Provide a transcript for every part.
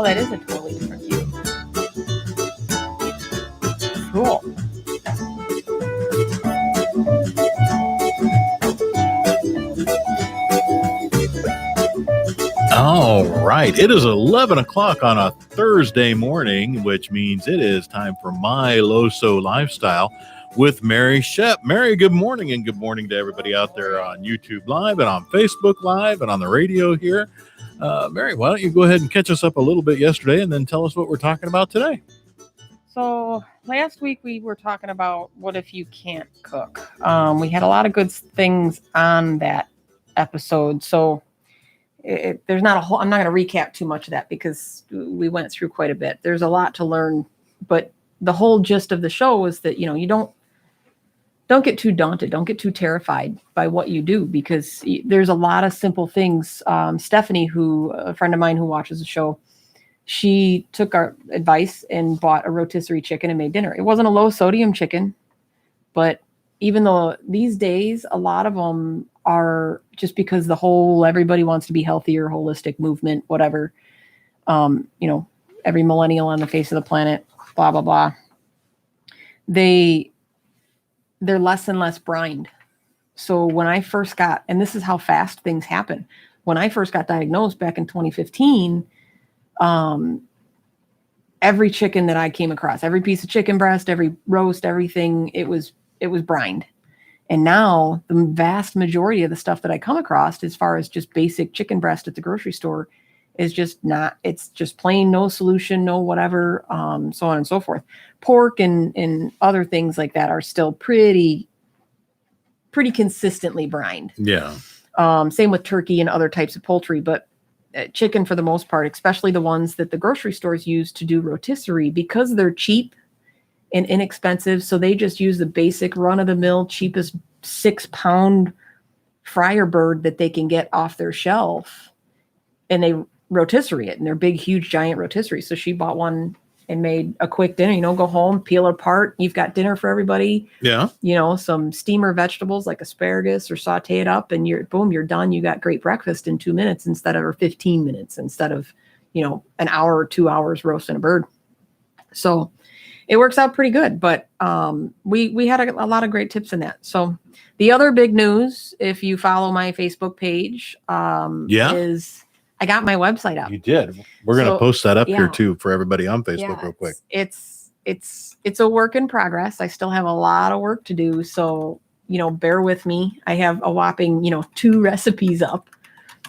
Oh, that is a totally different view. Cool. All right. It is 11 o'clock on a Thursday morning, which means it is time for My LoSo Lifestyle with Mary Schepp. Mary, good morning, and good morning to everybody out there on YouTube Live and on Facebook Live and on the radio here. Mary, why don't you go ahead and catch us up a little bit yesterday and then tell us what we're talking about today? So last week we were talking about what if you can't cook. We had a lot of good things on that episode. So there's not a whole, I'm not going to recap too much of that because we went through quite a bit. There's a lot to learn, but the whole gist of the show was that, you don't get too daunted. Don't get too terrified by what you do, because there's a lot of simple things. Stephanie, a friend of mine who watches the show, she took our advice and bought a rotisserie chicken and made dinner. It wasn't a low sodium chicken, but even though these days, a lot of them are just because everybody wants to be healthier, holistic movement, whatever, every millennial on the face of the planet, blah, blah, blah. They're less and less brined. So when I first and this is how fast things happen. When I first got diagnosed back in 2015, every chicken that I came across, every piece of chicken breast, every roast, everything, it was brined. And now the vast majority of the stuff that I come across, as far as just basic chicken breast at the grocery store, is just not, it's just plain, no solution, no whatever, so on and so forth. Pork and other things like that are still pretty consistently brined. Yeah. Same with turkey and other types of poultry, but chicken for the most part, especially the ones that the grocery stores use to do rotisserie, because they're cheap and inexpensive. So they just use the basic run-of-the-mill, cheapest 6-pound fryer bird that they can get off their shelf, and they rotisserie it, and they're big, huge, giant rotisserie. So she bought one and made a quick dinner, go home, peel it apart. You've got dinner for everybody. Yeah. Some steamer vegetables like asparagus, or saute it up, and you're done. You got great breakfast in 2 minutes or 15 minutes instead of, an hour or 2 hours roasting a bird. So it works out pretty good, but we had a lot of great tips in that. So the other big news, if you follow my Facebook page, is I got my website up. You did. We're going to post that up here too for everybody on Facebook real quick. It's a work in progress. I still have a lot of work to do. So, bear with me. I have a whopping, 2 recipes up,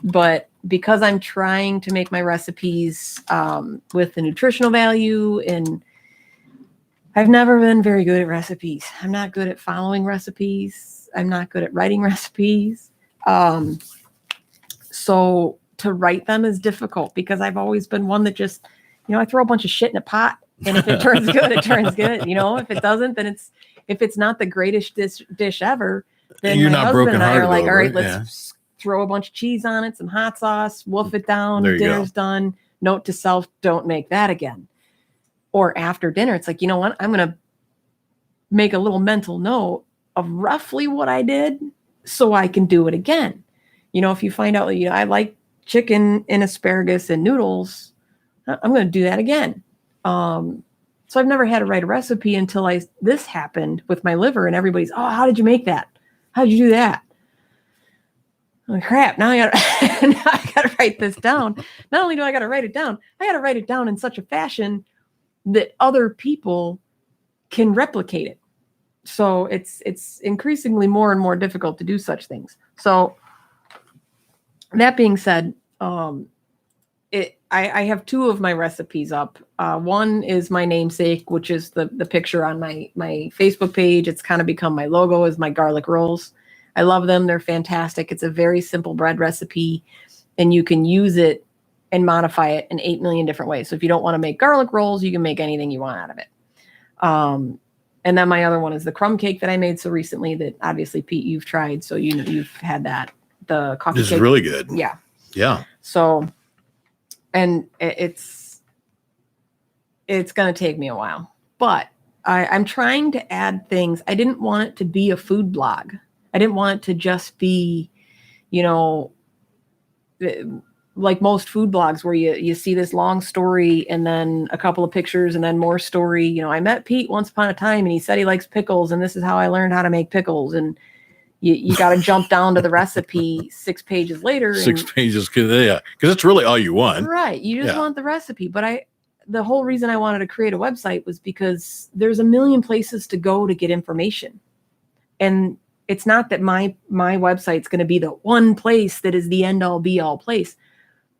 but because I'm trying to make my recipes with the nutritional value, and I've never been very good at recipes. I'm not good at following recipes. I'm not good at writing recipes. So to write them is difficult, because I've always been one that just, I throw a bunch of shit in a pot, and if it turns good, it turns good. If it doesn't, then if it's not the greatest dish ever, then you're my not husband and I are like, all right, it. let's throw a bunch of cheese on it, some hot sauce, wolf it down, dinner's done. Note to self, don't make that again. Or after dinner, it's like, you know what? I'm going to make a little mental note of roughly what I did so I can do it again. If you find out, I like chicken and asparagus and noodles, I'm going to do that again. So I've never had to write a recipe until this happened with my liver, and everybody's, oh, how did you make that? How did you do that? Oh, crap. Now I got to write this down. Not only do I got to write it down, I got to write it down in such a fashion that other people can replicate it. So it's increasingly more and more difficult to do such things. So that being said, I have 2 of my recipes up. One is my namesake, which is the picture on my Facebook page. It's kind of become my logo, is my garlic rolls. I love them. They're fantastic. It's a very simple bread recipe, and you can use it and modify it in 8 million different ways. So if you don't want to make garlic rolls, you can make anything you want out of it. And then my other one is the crumb cake that I made so recently that obviously, Pete, you've tried. So you've had that. The coffee cake. This is really good. Yeah. Yeah. So, and it's going to take me a while, but I'm trying to add things. I didn't want it to be a food blog. I didn't want it to just be, like most food blogs where you see this long story and then a couple of pictures and then more story. You know, I met Pete once upon a time and he said he likes pickles and this is how I learned how to make pickles. And you got to jump down to the recipe 6 pages later. 6 pages, because it's really all you want. Right. You just want the recipe. But the whole reason I wanted to create a website was because there's a million places to go to get information. And it's not that my website's going to be the one place that is the end all be all place.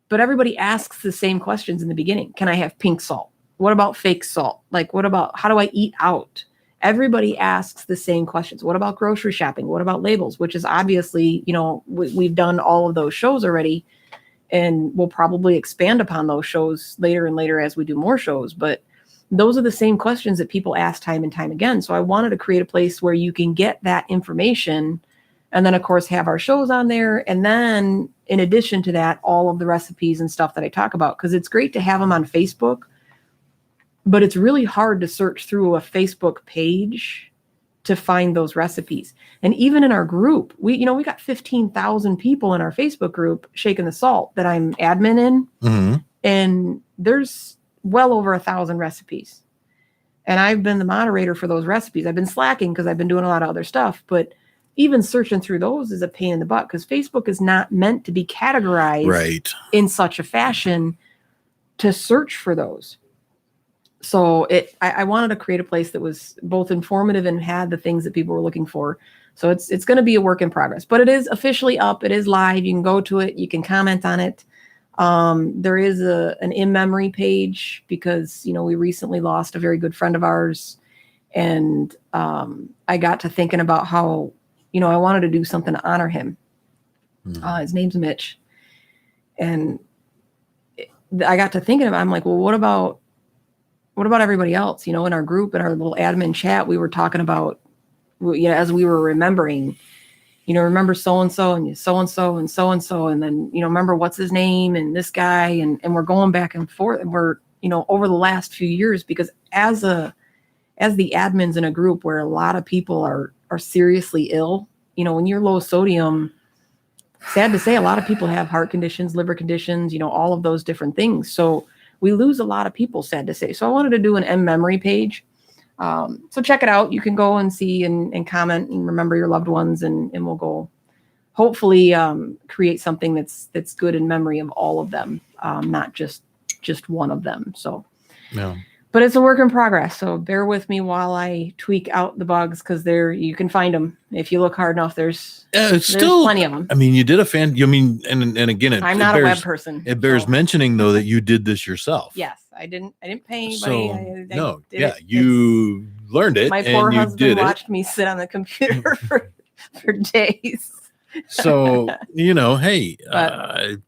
But everybody asks the same questions in the beginning. Can I have pink salt? What about fake salt? Like, what about, how do I eat out? Everybody asks the same questions. What about grocery shopping? What about labels? Which is obviously, you know, we've done all of those shows already, and we'll probably expand upon those shows later and later as we do more shows. But those are the same questions that people ask time and time again. So I wanted to create a place where you can get that information and then, of course, have our shows on there. And then in addition to that, all of the recipes and stuff that I talk about, because it's great to have them on Facebook, but it's really hard to search through a Facebook page to find those recipes. And even in our group, we got 15,000 people in our Facebook group, Shaking the Salt, that I'm admin in. Mm-hmm. And there's well over 1,000 recipes. And I've been the moderator for those recipes. I've been slacking because I've been doing a lot of other stuff, but even searching through those is a pain in the butt because Facebook is not meant to be categorized in such a fashion to search for those. So I wanted to create a place that was both informative and had the things that people were looking for. So it's going to be a work in progress, but it is officially up. It is live. You can go to it. You can comment on it. There is an in-memory page because, you know, we recently lost a very good friend of ours. And I got to thinking about how, you know, I wanted to do something to honor him. His name's Mitch. And I got to thinking about, I'm like, well, what about everybody else? You know, in our group, in our little admin chat, we were talking about, you know, as we were remembering, you know, remember so-and-so and so-and-so and so-and-so. And then, you know, remember what's his name and this guy. And we're going back and forth. And we're, you know, over the last few years, because as the admins in a group where a lot of people are seriously ill, you know, when you're low sodium, sad to say, a lot of people have heart conditions, liver conditions, you know, all of those different things. So we lose a lot of people, sad to say. So I wanted to do an in-memory page. So check it out. You can go and see and comment and remember your loved ones, and we'll go hopefully create something that's good in memory of all of them, not just one of them. So, yeah. But it's a work in progress. So bear with me while I tweak out the bugs, because you can find them if you look hard enough. There's still plenty of them. I mean, you did and again, I'm not a web person. It bears mentioning though that you did this yourself. Yes, I didn't pay anybody. You learned it. My poor husband watched me sit on the computer for days. So, you know, hey, I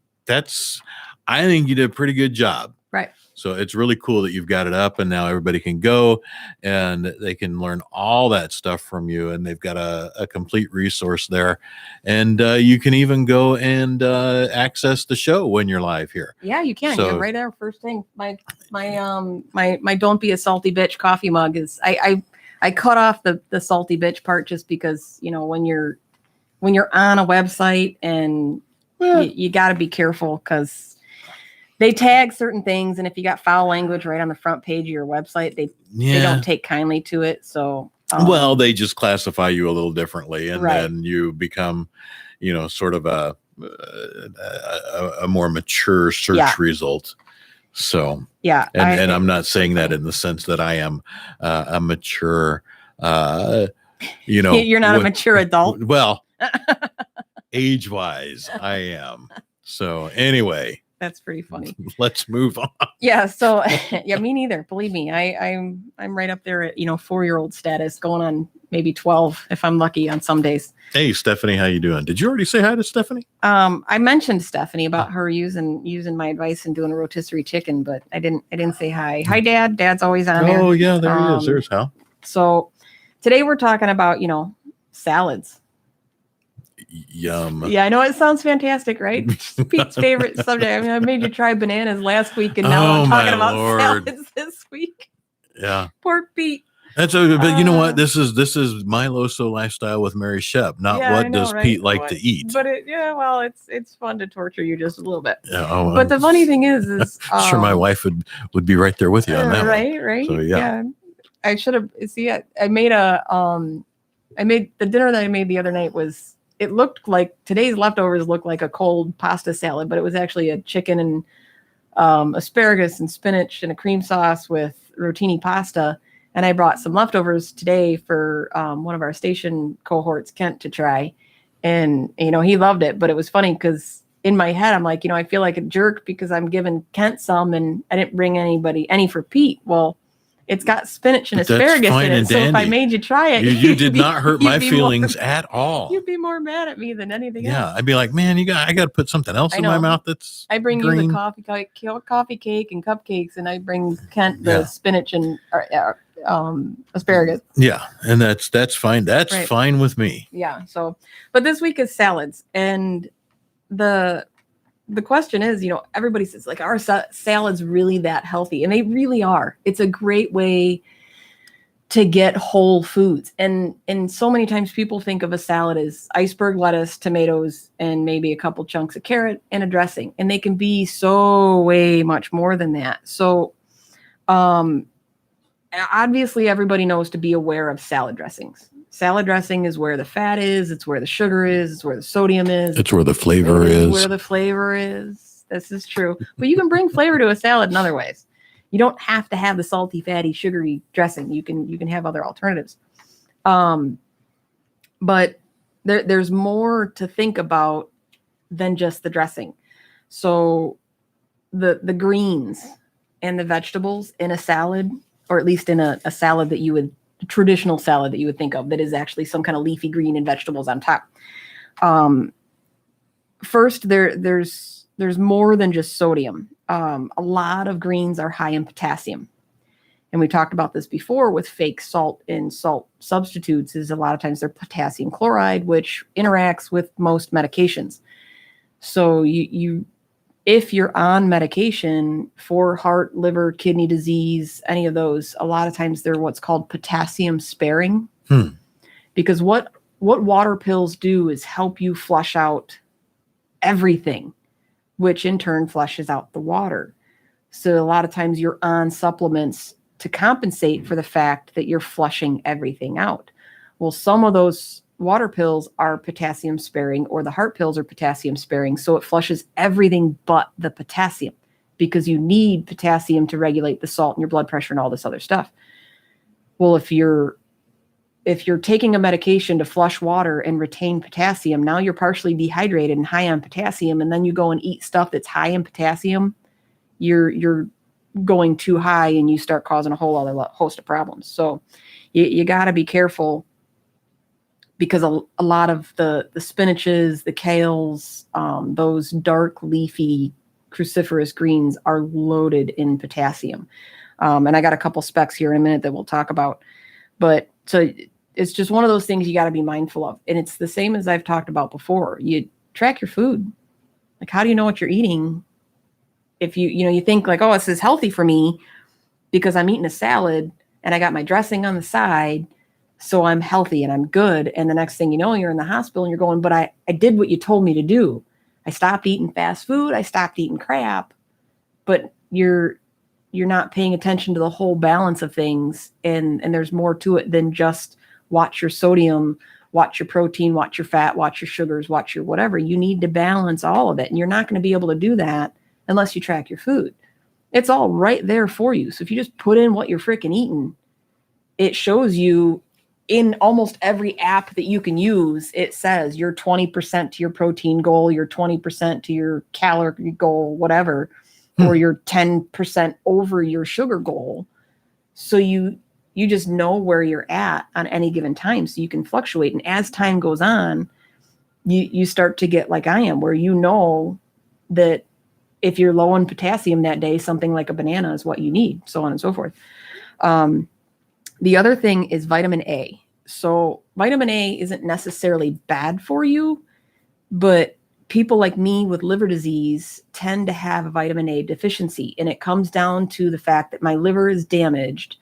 think you did a pretty good job. Right. So it's really cool that you've got it up, and now everybody can go and they can learn all that stuff from you, and they've got a complete resource there. And you can even go and access the show when you're live here. Yeah, you can. So, right there, first thing, my Don't Be a Salty Bitch coffee mug is I cut off the salty bitch part just because, you know, when you're on a website and you got to be careful because they tag certain things, and if you got foul language right on the front page of your website, they don't take kindly to it. So, well, they just classify you a little differently, and then you become, you know, sort of a more mature search result. So, yeah, and I'm not saying that in the sense that I am a mature, you know, you're not a mature adult. Well, age-wise, I am. So, anyway. That's pretty funny. Let's move on. Yeah. So yeah, me neither. Believe me, I'm right up there at, you know, 4-year-old status, going on maybe 12 if I'm lucky on some days. Hey, Stephanie, how you doing? Did you already say hi to Stephanie? I mentioned Stephanie about her using my advice and doing a rotisserie chicken, but I didn't say hi. Hi, Dad. Dad's always on there. Oh yeah, there he is. There's Hal. So today we're talking about, you know, salads. Yum. Yeah, I know it sounds fantastic, right? Pete's favorite subject. I mean, I made you try bananas last week, and now I'm talking about salads this week. Yeah. Poor Pete. But you know what? This is my LoSo lifestyle with Mary Schepp, not what does Pete like to eat. But it's fun to torture you just a little bit. Yeah, but the funny thing is sure my wife would be right there with you on that right, one. Right. So yeah. I should have I made the dinner that I made the other night was, it looked like today's leftovers looked like a cold pasta salad, but it was actually a chicken and asparagus and spinach and a cream sauce with rotini pasta. And I brought some leftovers today for one of our station cohorts, Kent, to try. And, he loved it. But it was funny because in my head, I'm like, I feel like a jerk because I'm giving Kent some and I didn't bring any for Pete. Well, it's got spinach and asparagus in it. So if I made you try it, you did not hurt my feelings at all. You'd be more mad at me than anything else. Yeah, I'd be like, man, I got to put something else in my mouth that's I bring green. You the coffee cake and cupcakes, and I bring Kent the spinach and asparagus. Yeah, and that's fine. That's fine with me. Yeah. So, but this week is salads, and the question is, everybody says like, are salads really that healthy? And they really are. It's a great way to get whole foods. And so many times people think of a salad as iceberg lettuce, tomatoes, and maybe a couple chunks of carrot and a dressing. And they can be so way much more than that. So, obviously everybody knows to be aware of salad dressings. Salad dressing is where the fat is. It's where the sugar is. It's where the sodium is. It's where the flavor is. Where the flavor is. This is true. But you can bring flavor to a salad in other ways. You don't have to have the salty, fatty, sugary dressing. You can have other alternatives. But there's more to think about than just the dressing. So the greens and the vegetables in a salad, or at least in a salad that traditional salad that you would think of, that is actually some kind of leafy green and vegetables on top. First, there's more than just sodium. A lot of greens are high in potassium. And we talked about this before with fake salt and salt substitutes, is a lot of times they're potassium chloride, which interacts with most medications. So if you're on medication for heart, liver, kidney disease, any of those, a lot of times they're what's called potassium sparing. Because what water pills do is help you flush out everything, which in turn flushes out the water. So a lot of times you're on supplements to compensate for the fact that you're flushing everything out. Well, some of those water pills are potassium sparing, or the heart pills are potassium sparing. So it flushes everything but the potassium, because you need potassium to regulate the salt and your blood pressure and all this other stuff. Well, if you're taking a medication to flush water and retain potassium, now you're partially dehydrated and high on potassium, and then you go and eat stuff that's high in potassium, you're going too high and you start causing a whole other host of problems. So you got to be careful, because a lot of the spinaches, the kales, those dark leafy cruciferous greens are loaded in potassium. And I got a couple specs here in a minute that we'll talk about. But so it's just one of those things you got to be mindful of. And it's the same as I've talked about before. You track your food. Like, how do you know what you're eating? If you think like, oh, this is healthy for me because I'm eating a salad and I got my dressing on the side, so I'm healthy and I'm good. And the next thing you know, you're in the hospital and you're going, but I did what you told me to do. I stopped eating fast food. I stopped eating crap. But you're not paying attention to the whole balance of things. And there's more to it than just watch your sodium, watch your protein, watch your fat, watch your sugars, watch your whatever. You need to balance all of it. And you're not going to be able to do that unless you track your food. It's all right there for you. So if you just put in what you're freaking eating, it shows you in almost every app that you can use. It says you're 20% to your protein goal, you're 20% to your calorie goal, whatever, or you're 10% over your sugar goal. So you just know where you're at on any given time, so you can fluctuate. And as time goes on, you start to get like I am, where you know that if you're low on potassium that day, something like a banana is what you need, so on and so forth. The other thing is vitamin A. So vitamin A isn't necessarily bad for you, but people like me with liver disease tend to have a vitamin A deficiency. And it comes down to the fact that my liver is damaged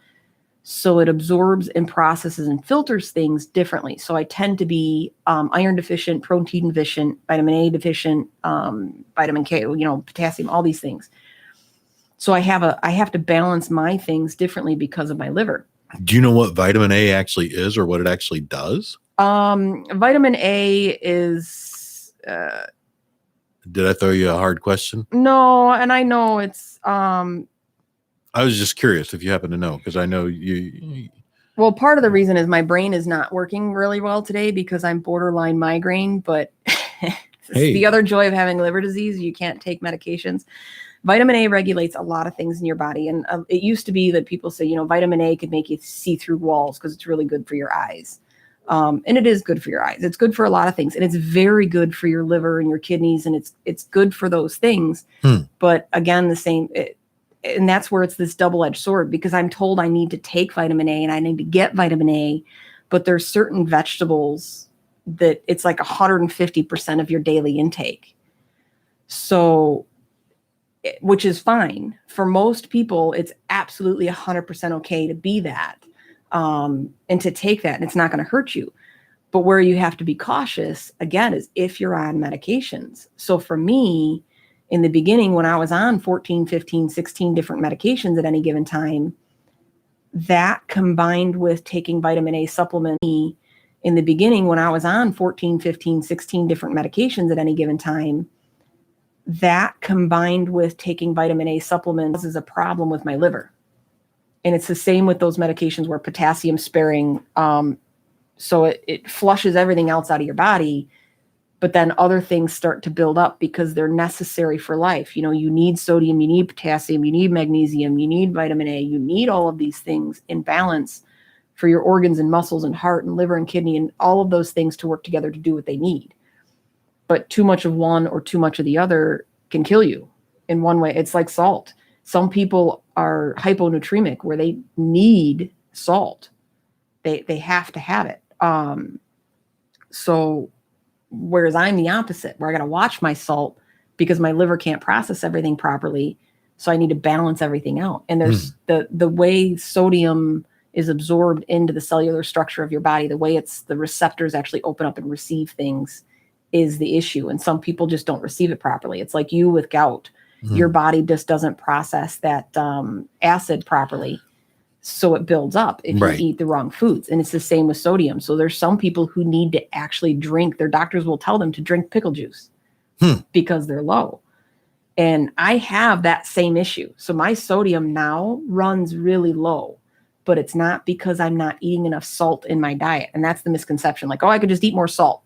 So it absorbs and processes and filters things differently. So I tend to be iron deficient, protein deficient, vitamin A deficient, vitamin K, potassium, all these things. So I have to balance my things differently because of my liver. Do you know what vitamin A actually is or what it actually does? Vitamin A is. Did I throw you a hard question? No, and I know it's. I was just curious if you happen to know, because I know you. Well, part of the reason is my brain is not working really well today because I'm borderline migraine, but Hey. The other joy of having liver disease, you can't take medications. Vitamin A regulates a lot of things in your body. And it used to be that people say, vitamin A could make you see through walls because it's really good for your eyes. And it is good for your eyes. It's good for a lot of things. And it's very good for your liver and your kidneys. And it's good for those things. But again, and that's where it's this double-edged sword, because I'm told I need to take vitamin A and I need to get vitamin A, but there's certain vegetables that it's like 150% of your daily intake. So, which is fine. For most people, it's absolutely 100% okay to be that and to take that, and it's not going to hurt you. But where you have to be cautious, again, is if you're on medications. So for me, in the beginning, when I was on 14, 15, 16 different medications at any given time, that combined with taking vitamin A supplement, in the beginning, when I was on 14, 15, 16 different medications at any given time, that combined with taking vitamin A supplements is a problem with my liver. And it's the same with those medications where potassium sparing, so it flushes everything else out of your body. But then other things start to build up because they're necessary for life. You need sodium, you need potassium, you need magnesium, you need vitamin A, you need all of these things in balance for your organs and muscles and heart and liver and kidney and all of those things to work together to do what they need. But too much of one or too much of the other can kill you in one way. It's like salt. Some people are hyponatremic where they need salt. They have to have it. So whereas I'm the opposite, where I got to watch my salt because my liver can't process everything properly. So I need to balance everything out. And there's the way sodium is absorbed into the cellular structure of your body, the way the receptors actually open up and receive things is the issue. And some people just don't receive it properly. It's like you with gout. Your body just doesn't process that acid properly. So it builds up if you eat the wrong foods. And it's the same with sodium. So there's some people who need to actually drink. Their doctors will tell them to drink pickle juice because they're low. And I have that same issue. So my sodium now runs really low, but it's not because I'm not eating enough salt in my diet. And that's the misconception. Like, I could just eat more salt.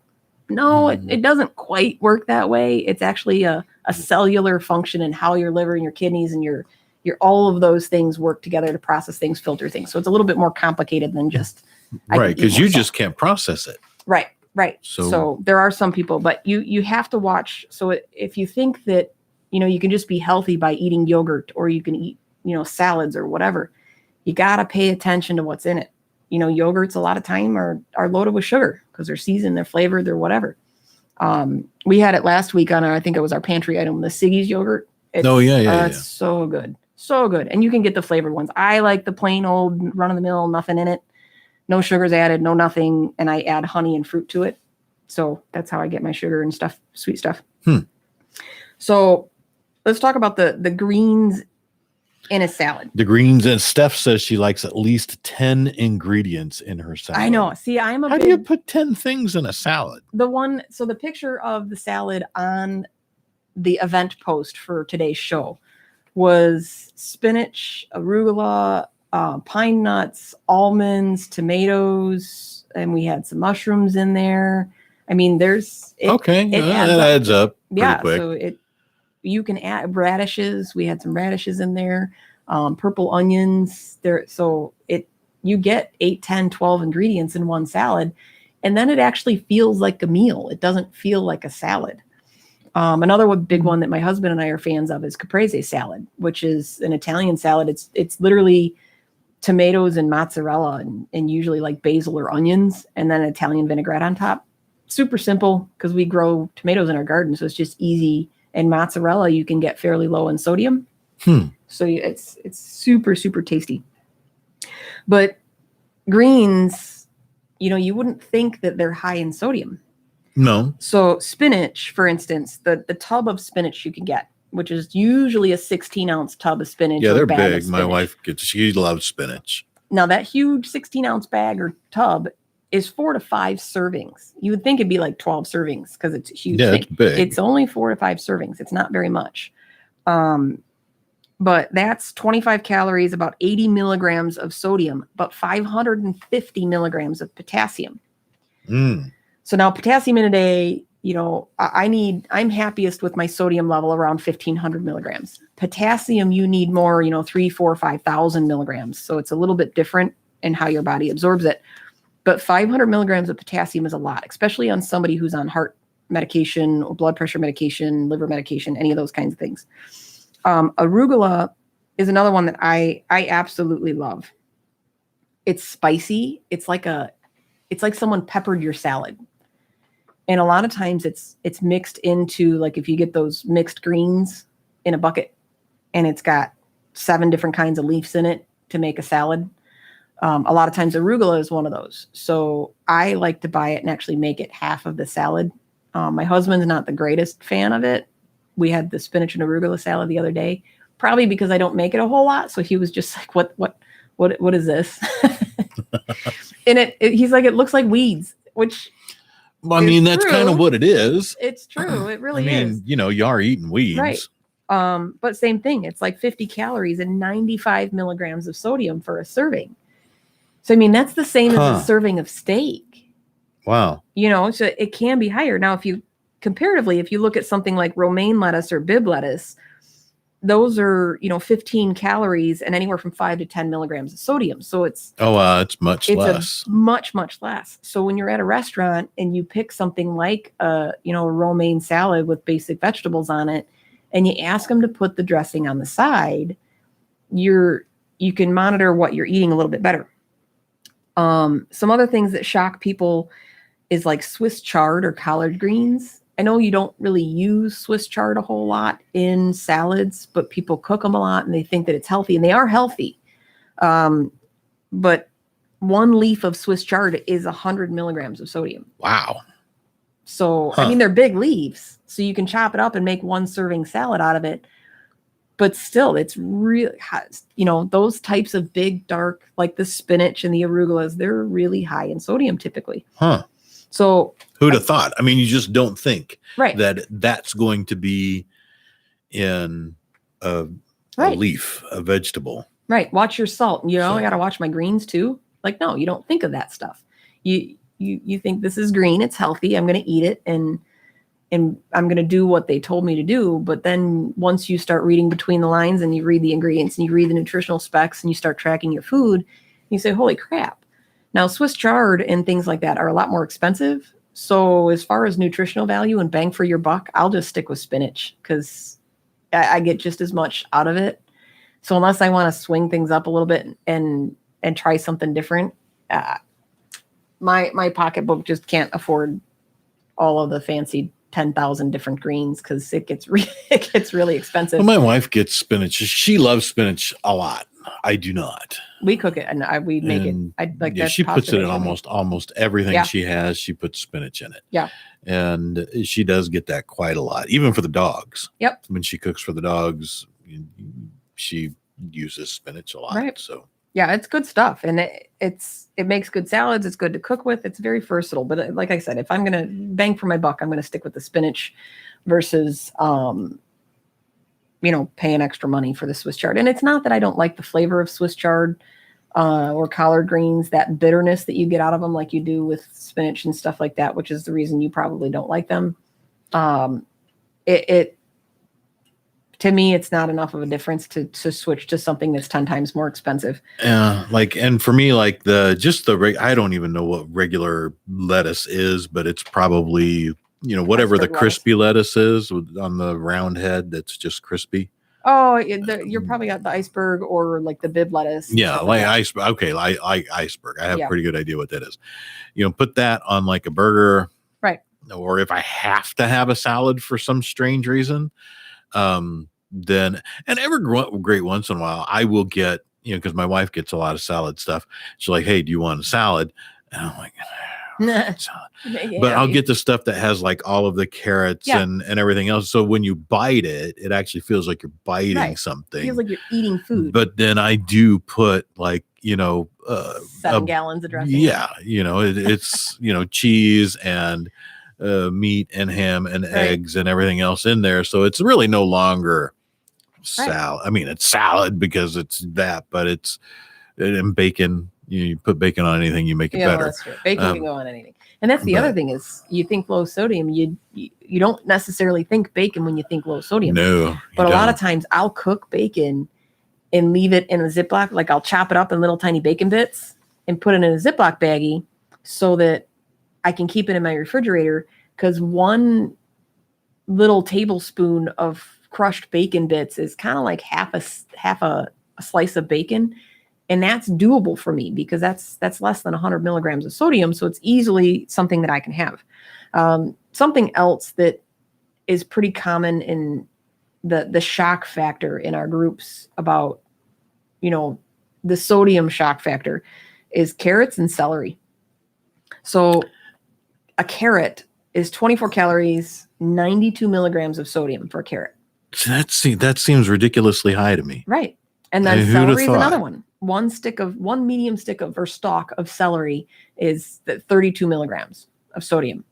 No, it doesn't quite work that way. It's actually a cellular function in how your liver and your kidneys and your all of those things work together to process things, filter things. So it's a little bit more complicated than just right, because you just can't process it. Right. So there are some people, but you have to watch. So if you think that you can just be healthy by eating yogurt or you can eat salads or whatever, you got to pay attention to what's in it. Yogurts a lot of time are loaded with sugar because they're seasoned, they're flavored, they're whatever. We had it last week on I think it was our pantry item, the Siggy's yogurt. It's so good. So good. And you can get the flavored ones. I like the plain old run-of-the-mill, nothing in it. No sugars added, no nothing. And I add honey and fruit to it. So that's how I get my sugar and stuff, sweet stuff. So let's talk about the greens in a salad. The greens, and Steph says she likes at least 10 ingredients in her salad. I know. See, how do you put 10 things in a salad? The picture of the salad on the event post for today's show was spinach, arugula, pine nuts, almonds, tomatoes, and we had some mushrooms in there. I mean, that adds up pretty quick. So you can add radishes. We had some radishes in there, purple onions there. So you get 8, 10, 12 ingredients in one salad, and then it actually feels like a meal. It doesn't feel like a salad. Another big one that my husband and I are fans of is caprese salad, which is an Italian salad. It's literally tomatoes and mozzarella and usually like basil or onions, and then Italian vinaigrette on top. Super simple because we grow tomatoes in our garden, so it's just easy. And mozzarella you can get fairly low in sodium, so it's super, super tasty. But greens, you wouldn't think that they're high in sodium. No. So spinach, for instance, the tub of spinach you can get, which is usually a 16-ounce tub of spinach. Yeah, they're big. My wife she loves spinach. Now that huge 16-ounce bag or tub is 4 to 5 servings. You would think it'd be like 12 servings because it's a huge thing. It's big. It's only 4 to 5 servings. It's not very much. But that's 25 calories, about 80 milligrams of sodium, but 550 milligrams of potassium. So now potassium in a day, I'm happiest with my sodium level around 1,500 milligrams. Potassium, you need more, 3, 4, 5,000 milligrams. So it's a little bit different in how your body absorbs it. But 500 milligrams of potassium is a lot, especially on somebody who's on heart medication or blood pressure medication, liver medication, any of those kinds of things. Arugula is another one that I absolutely love. It's spicy. It's like someone peppered your salad. And a lot of times it's mixed into, like, if you get those mixed greens in a bucket and it's got 7 different kinds of leaves in it to make a salad. A lot of times arugula is one of those. So I like to buy it and actually make it half of the salad. My husband's not the greatest fan of it. We had the spinach and arugula salad the other day, probably because I don't make it a whole lot. So he was just like, what is this? And he's like, it looks like weeds, which, well, I mean, that's kind of what it is. It's true. It really is. You are eating weeds. Right. But same thing. It's like 50 calories and 95 milligrams of sodium for a serving. So, I mean, that's the same as a serving of steak. Wow. So it can be higher. Now, if you look at something like romaine lettuce or Bibb lettuce, those are, 15 calories and anywhere from 5 to 10 milligrams of sodium. So it's much less. Much, much less. So when you're at a restaurant and you pick something like a romaine salad with basic vegetables on it, and you ask them to put the dressing on the side, you can monitor what you're eating a little bit better. Some other things that shock people is like Swiss chard or collard greens. I know you don't really use Swiss chard a whole lot in salads, but people cook them a lot and they think that it's healthy, and they are healthy. But 1 leaf of Swiss chard is 100 milligrams of sodium. Wow. So, I mean, they're big leaves, so you can chop it up and make 1 serving salad out of it. But still, it's really hot. Those types of big, dark, like the spinach and the arugulas, they're really high in sodium typically. So who'd have thought? I mean, you just don't think that that's going to be in a leaf, a vegetable. Right. Watch your salt. I got to watch my greens too. Like, no, you don't think of that stuff. You think this is green. It's healthy. I'm going to eat it. And I'm going to do what they told me to do. But then once you start reading between the lines and you read the ingredients and you read the nutritional specs and you start tracking your food, you say, holy crap. Now, Swiss chard and things like that are a lot more expensive. So as far as nutritional value and bang for your buck, I'll just stick with spinach because I get just as much out of it. So unless I want to swing things up a little bit and try something different, my pocketbook just can't afford all of the fancy 10,000 different greens because it gets really expensive. Well, my wife gets spinach. She loves spinach a lot. I do not. We cook it and we make it. She puts it in almost everything she has. She puts spinach in it. Yeah. And she does get that quite a lot, even for the dogs. Yep. When she cooks for the dogs, she uses spinach a lot. Right. So yeah, it's good stuff. And it makes good salads. It's good to cook with. It's very versatile. But like I said, if I'm going to bang for my buck, I'm going to stick with the spinach versus, paying extra money for the Swiss chard. And it's not that I don't like the flavor of Swiss chard or collard greens, that bitterness that you get out of them like you do with spinach and stuff like that, which is the reason you probably don't like them. To me, it's not enough of a difference to switch to something that's 10 times more expensive. Yeah, and for me, I don't even know what regular lettuce is, but it's probably whatever iceberg the crispy lettuce is on the round head that's just crispy. Oh, you're probably got the iceberg or like the Bibb lettuce. Yeah, like iceberg. Okay, like iceberg. I have a pretty good idea what that is. Put that on like a burger, right? Or if I have to have a salad for some strange reason. Then, and every great once in a while, I will get, because my wife gets a lot of salad stuff. She's like, "Hey, do you want a salad?" And I'm like, salad. But I'll get the stuff that has like all of the carrots and everything else. So when you bite it, it actually feels like you're biting something. It feels like you're eating food. But then I do put like, 7 gallons of dressing. Yeah. It's, cheese and meat and ham and eggs and everything else in there. So it's really no longer salad. I mean, it's salad because it's that, but it's and bacon. You put bacon on anything, you make it better. That's true. Bacon can go on anything. And that's the other thing is you think low sodium, you don't necessarily think bacon when you think low sodium. No. But a lot of times I'll cook bacon and leave it in a Ziploc. Like I'll chop it up in little tiny bacon bits and put it in a Ziploc baggie so that I can keep it in my refrigerator, because one little tablespoon of crushed bacon bits is kind of like half a slice of bacon. And that's doable for me because that's less than 100 milligrams of sodium. So it's easily something that I can have. Something else that is pretty common in the shock factor in our groups about, the sodium shock factor is carrots and celery. So a carrot is 24 calories, 92 milligrams of sodium for a carrot. That seems ridiculously high to me. Right. And then celery is another one. One medium stick or stalk of celery is 32 milligrams of sodium.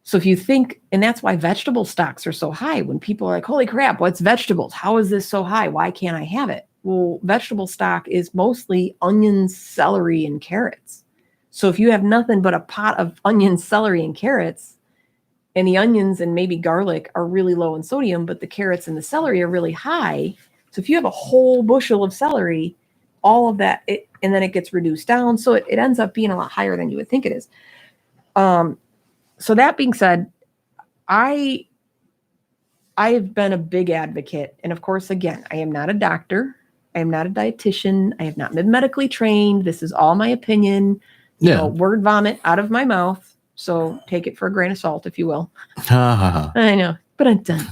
So if you think, and that's why vegetable stocks are so high when people are like, holy crap, what's vegetables? How is this so high? Why can't I have it? Well, vegetable stock is mostly onions, celery, and carrots. So if you have nothing but a pot of onions, celery, and carrots, and the onions and maybe garlic are really low in sodium, but the carrots and the celery are really high. So if you have a whole bushel of celery, all of that, and then it gets reduced down. So it ends up being a lot higher than you would think it is. So that being said, I've been a big advocate. And of course, again, I am not a doctor. I am not a dietitian. I have not been medically trained. This is all my opinion, word vomit out of my mouth. So take it for a grain of salt, if you will. I know. But I'm done.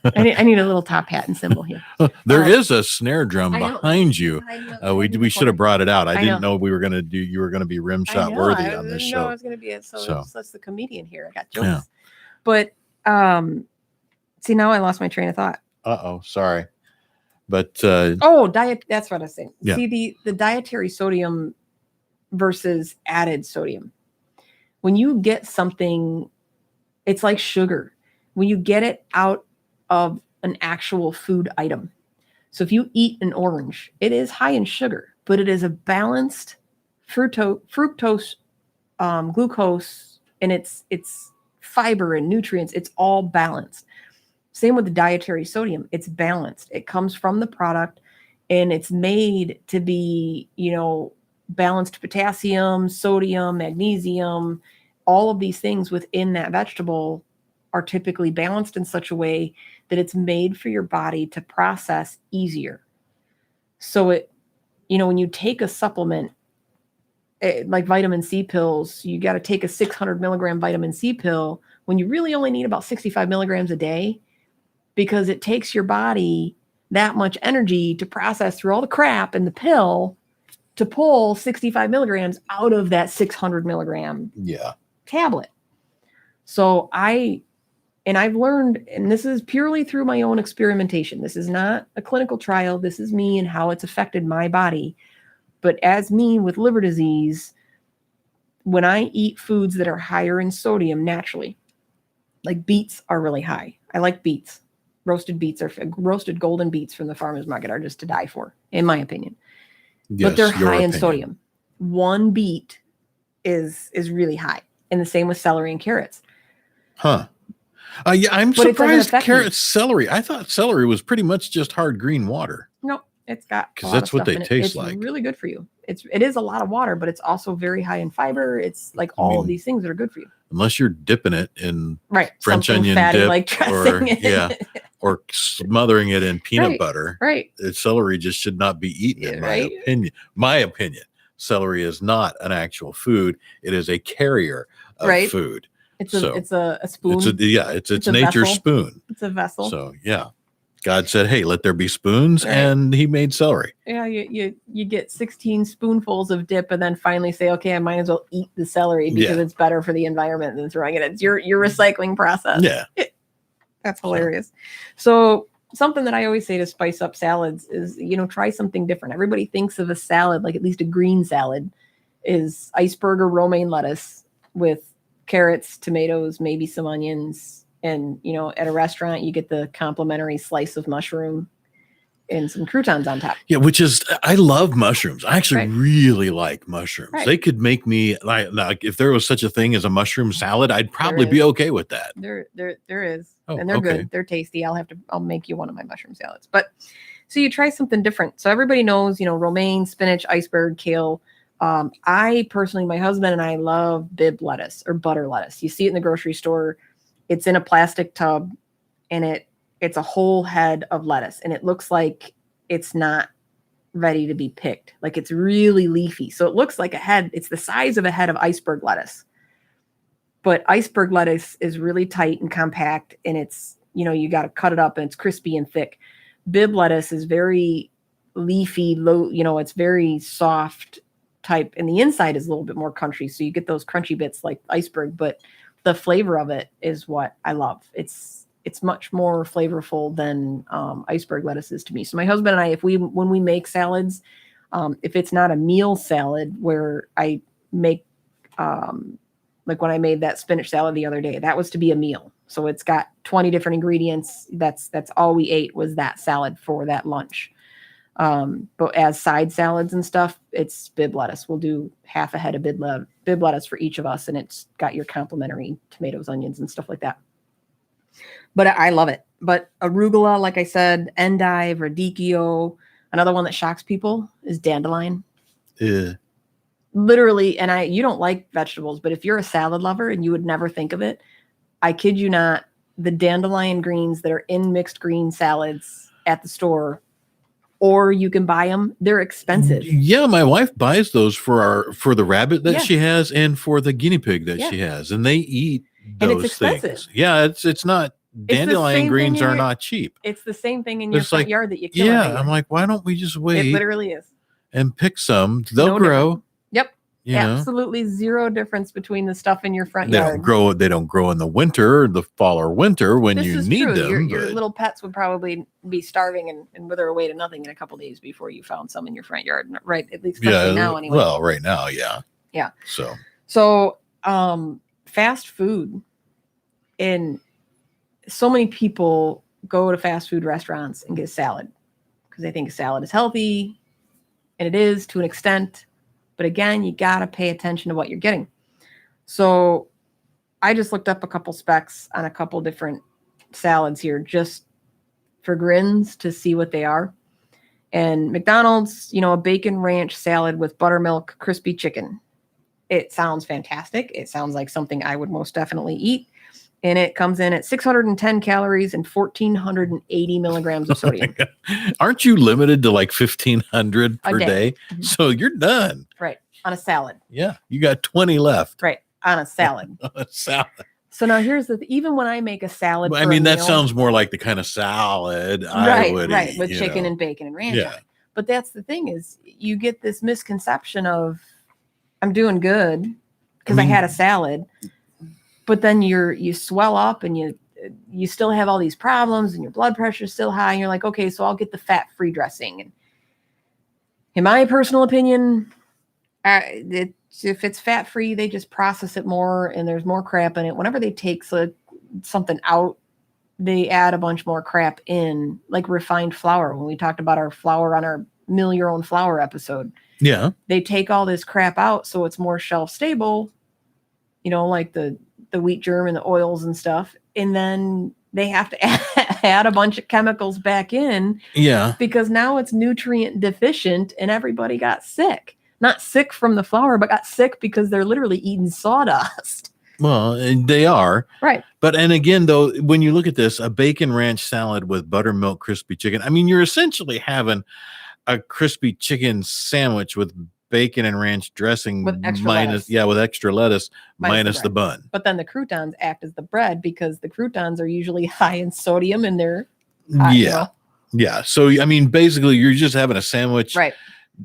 I need a little top hat and cymbal here. There is a snare drum behind you. We should have brought it out. I didn't know you were going to be rim shot worthy on this show. I was going to be so that's the comedian here. I got jokes. Yeah. But see, now I lost my train of thought. Sorry. But diet. That's what I was saying. Yeah. See the dietary sodium versus added sodium. When you get something, it's like sugar. When you get it out of an actual food item. So if you eat an orange, it is high in sugar, but it is a balanced fructose, glucose, and it's fiber and nutrients. It's all balanced. Same with the dietary sodium. It's balanced. It comes from the product and it's made to be, balanced potassium, sodium, magnesium, all of these things within that vegetable are typically balanced in such a way that it's made for your body to process easier. So when you take a supplement, like vitamin C pills, you got to take a 600 milligram vitamin C pill when you really only need about 65 milligrams a day, because it takes your body that much energy to process through all the crap in the pill to pull 65 milligrams out of that 600 milligram tablet. So I've learned, and this is purely through my own experimentation. This is not a clinical trial. This is me and how it's affected my body. But as me with liver disease, when I eat foods that are higher in sodium naturally, like beets are really high. I like beets. Roasted golden beets from the farmer's market are just to die for, in my opinion. Yes, but they're high in sodium. One beet is really high. And the same with celery and carrots. Huh. I'm surprised celery. I thought celery was pretty much just hard green water. No, it's got, because that's what they taste like. It's really good for you. It is a lot of water, but it's also very high in fiber. It's like all of these things that are good for you. Unless you're dipping it in French something onion fatty, dip, like dressing or smothering it in peanut butter. Right. Celery just should not be eaten, in my opinion. My opinion. Celery is not an actual food. It is a carrier of food. It's a spoon. It's nature's spoon. It's a vessel. So God said, hey, let there be spoons, and he made celery. Yeah, you get 16 spoonfuls of dip and then finally say, okay, I might as well eat the celery because it's better for the environment than throwing it. It's your recycling process. Yeah. That's hilarious. So something that I always say to spice up salads is, try something different. Everybody thinks of a salad, like at least a green salad, is iceberg or romaine lettuce with carrots, tomatoes, maybe some onions. And, at a restaurant, you get the complimentary slice of mushroom and some croutons on top. Yeah, which is, I love mushrooms. I actually really like mushrooms. Right. They could make me like if there was such a thing as a mushroom salad, I'd probably be okay with that. There is. And they're good. They're tasty. I'll make you one of my mushroom salads. But so you try something different. So everybody knows, romaine, spinach, iceberg, kale. I personally, my husband and I love Bibb lettuce or butter lettuce. You see it in the grocery store. It's in a plastic tub and it's a whole head of lettuce and it looks like it's not ready to be picked. Like it's really leafy. So it looks like a head. It's the size of a head of iceberg lettuce. But iceberg lettuce is really tight and compact and it's, you got to cut it up and it's crispy and thick. Bibb lettuce is very leafy, low, it's very soft type and the inside is a little bit more crunchy. So you get those crunchy bits like iceberg, but the flavor of it is what I love. It's much more flavorful than iceberg lettuce is to me. So my husband and I, when we make salads, if it's not a meal salad where I make, like when I made that spinach salad the other day, that was to be a meal. So it's got 20 different ingredients. That's all we ate was that salad for that lunch. But as side salads and stuff, it's Bibb lettuce. We'll do half a head of Bibb lettuce for each of us. And it's got your complimentary tomatoes, onions, and stuff like that. But I love it. But arugula, like I said, endive, radicchio. Another one that shocks people is dandelion. Yeah. Literally, and you don't like vegetables, but if you're a salad lover and you would never think of it, I kid you not, the dandelion greens that are in mixed green salads at the store, or you can buy them. They're expensive. Yeah, my wife buys those for the rabbit that she has and for the guinea pig that she has, and they eat those things. Yeah, it's not. Dandelion greens are not cheap. It's the same thing in your front yard that you kill. Yeah, I'm like, why don't we just wait? It literally is. And pick some. They'll grow. Yep. Absolutely zero difference between the stuff in your front yard. They don't grow in the winter, the fall or winter when you need them. Your little pets would probably be starving and wither away to nothing in a couple of days before you found some in your front yard. Right. At least now anyway. Well, right now. Yeah. Yeah. So fast food, and so many people go to fast food restaurants and get a salad because they think a salad is healthy, and it is to an extent. But again, you got to pay attention to what you're getting. So I just looked up a couple specs on a couple different salads here just for grins to see what they are. And McDonald's, a bacon ranch salad with buttermilk, crispy chicken. It sounds fantastic. It sounds like something I would most definitely eat. And it comes in at 610 calories and 1,480 milligrams of sodium. Aren't you limited to like 1,500 per day? Mm-hmm. So you're done. Right. On a salad. Yeah. You got 20 left. Right. On a salad. On a salad. So now here's even when I make a salad. Well, I mean, that sounds more like the kind of salad I would eat. With chicken and bacon and ranch. Yeah. But that's the thing is you get this misconception of I'm doing good because I had a salad. But then you swell up and you still have all these problems and your blood pressure is still high. And you're like, okay, so I'll get the fat-free dressing. And in my personal opinion, if it's fat-free, they just process it more and there's more crap in it. Whenever they take something out, they add a bunch more crap in, like refined flour. When we talked about our flour on our Mill Your Own Flour episode. Yeah. They take all this crap out so it's more shelf stable, like the wheat germ and the oils and stuff. And then they have to add a bunch of chemicals back in. Yeah. Because now it's nutrient deficient and everybody got sick. Not sick from the flour, but got sick because they're literally eating sawdust. Well, they are. Right. But, and again, though, when you look at this, a bacon ranch salad with buttermilk crispy chicken, I mean, you're essentially having a crispy chicken sandwich with bacon and ranch dressing with extra lettuce. With extra lettuce minus the bun. But then the croutons act as the bread because the croutons are usually high in sodium and they're Yeah. So, I mean, basically, you're just having a sandwich Right.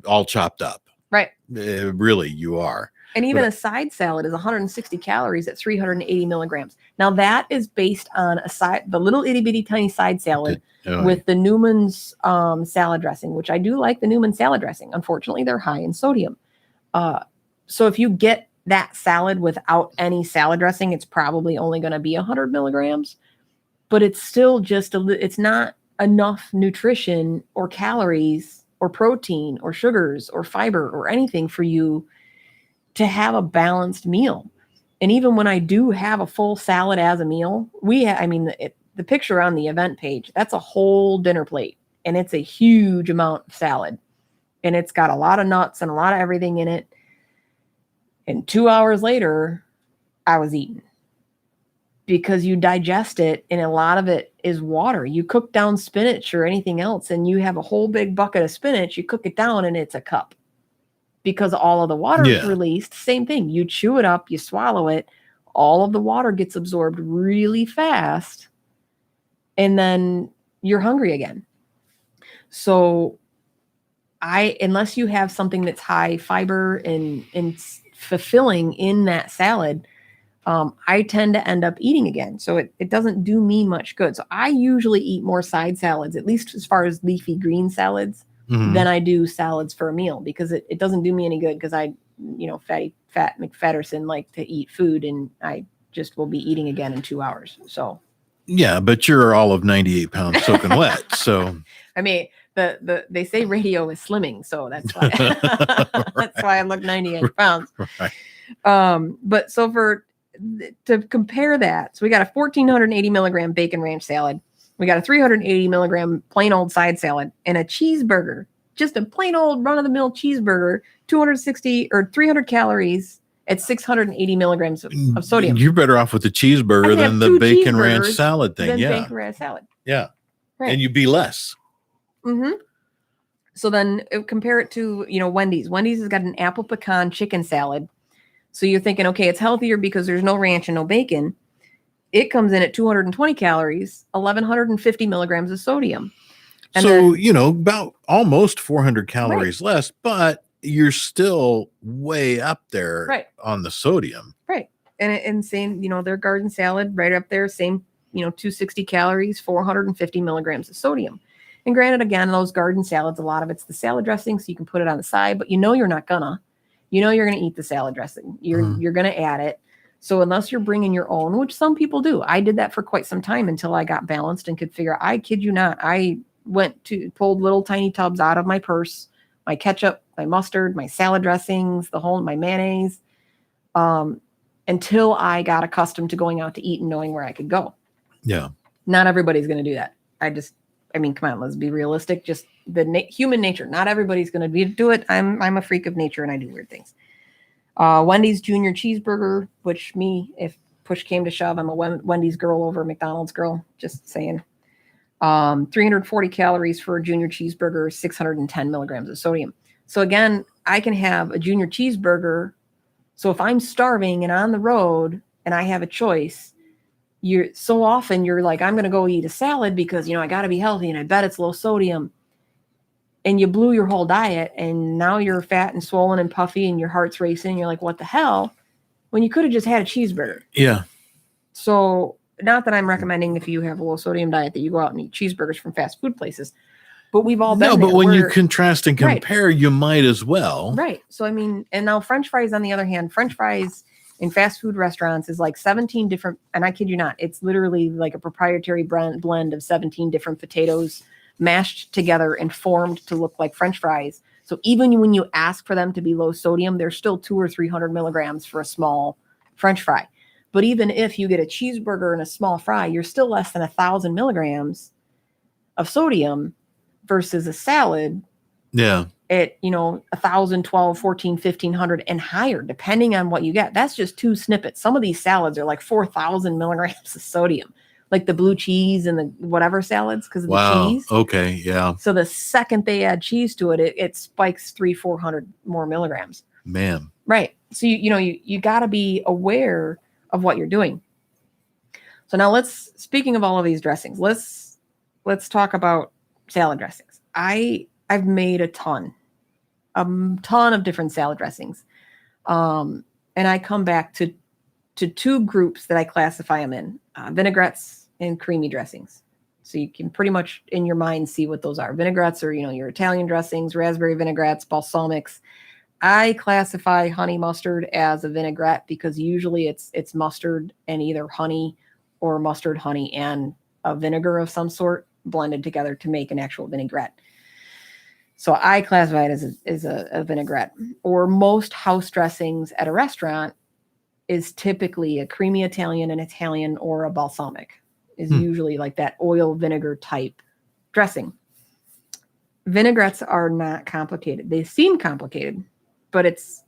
all chopped up. Right. Really, you are. And even a side salad is 160 calories at 380 milligrams. Now, that is based on the little itty bitty tiny side salad with the Newman's salad dressing, which I do like the Newman salad dressing. Unfortunately, they're high in sodium. So if you get that salad without any salad dressing, it's probably only going to be 100 milligrams. But it's still just it's not enough nutrition or calories or protein or sugars or fiber or anything for you to have a balanced meal. And even when I do have a full salad as a meal, the picture on the event page, that's a whole dinner plate, and it's a huge amount of salad, and it's got a lot of nuts and a lot of everything in it. And 2 hours later, I was eating, because you digest it, and a lot of it is water. You cook down spinach or anything else, and you have a whole big bucket of spinach, you cook it down, and it's a cup. Because all of the water is released. Same thing. You chew it up, you swallow it, all of the water gets absorbed really fast, and then you're hungry again. So unless you have something that's high fiber and fulfilling in that salad, I tend to end up eating again. So it doesn't do me much good. So I usually eat more side salads, at least as far as leafy green salads, than I do salads for a meal, because it doesn't do me any good, because I, fat McFatterson, like to eat food, and I just will be eating again in 2 hours. So yeah, but you're all of 98 pounds soaking wet. So I mean, they say radio is slimming, so that's why that's why I look 98 pounds. Right. But so to compare that, so we got a 1,480 milligram bacon ranch salad. We got a 380 milligram plain old side salad, and a cheeseburger, just a plain old run of the mill cheeseburger, 260 or 300 calories at 680 milligrams of sodium. You're better off with the cheeseburger than the bacon ranch salad thing. Bacon ranch salad. Yeah. Right. And you'd be less. Mm-hmm. So then compare it to, Wendy's. Wendy's has got an apple pecan chicken salad. So you're thinking, okay, it's healthier because there's no ranch and no bacon. It comes in at 220 calories, 1,150 milligrams of sodium. And so, about almost 400 calories less, but you're still way up there on the sodium. Right. And same, their garden salad right up there, same, 260 calories, 450 milligrams of sodium. And granted, again, those garden salads, a lot of it's the salad dressing, so you can put it on the side, but you're not gonna. You're going to eat the salad dressing. You're going to add it. So unless you're bringing your own, which some people do, I did that for quite some time until I got balanced and could figure, I kid you not, I pulled little tiny tubs out of my purse, my ketchup, my mustard, my salad dressings, my mayonnaise, until I got accustomed to going out to eat and knowing where I could go. Yeah. Not everybody's going to do that. Come on, let's be realistic. Just the human nature. Not everybody's going to do it. I'm a freak of nature, and I do weird things. Wendy's Junior Cheeseburger, which if push came to shove, I'm a Wendy's girl over a McDonald's girl. Just saying. 340 calories for a Junior Cheeseburger, 610 milligrams of sodium. So again, I can have a Junior Cheeseburger. So if I'm starving and on the road and I have a choice, you're like, I'm going to go eat a salad because, I got to be healthy and I bet it's low sodium. And you blew your whole diet, and now you're fat and swollen and puffy and your heart's racing. You're like, what the hell? When you could have just had a cheeseburger. Yeah. So not that I'm recommending, if you have a low sodium diet, that you go out and eat cheeseburgers from fast food places. But we've all been there. No, but when you contrast and compare, you might as well. Right. So, and now French fries, on the other hand, French fries in fast food restaurants is like 17 different, and I kid you not, it's literally like a proprietary blend of 17 different potatoes mashed together and formed to look like French fries. So even when you ask for them to be low sodium, they're still 200 or 300 milligrams for a small French fry. But even if you get a cheeseburger and a small fry, you're still less than 1,000 milligrams of sodium versus a salad. Yeah. At, 1,000, 12, 14, 1,500 and higher, depending on what you get. That's just two snippets. Some of these salads are like 4,000 milligrams of sodium, like the blue cheese and the whatever salads, because of the cheese. Okay. Yeah. So the second they add cheese to it, it spikes 300-400 more milligrams. Man. Right. So, you got to be aware of what you're doing. So now speaking of all of these dressings, let's talk about salad dressings. I've made a ton of different salad dressings. And I come back to two groups that I classify them in, vinaigrettes and creamy dressings. So you can pretty much in your mind see what those are. Vinaigrettes are, your Italian dressings, raspberry vinaigrettes, balsamics. I classify honey mustard as a vinaigrette because usually it's mustard and either honey or mustard, honey, and a vinegar of some sort blended together to make an actual vinaigrette. So I classify it as a vinaigrette. Or most house dressings at a restaurant is typically a creamy Italian, an Italian, or a balsamic is usually like that oil vinegar type dressing. Vinaigrettes are not complicated. They seem complicated, but it's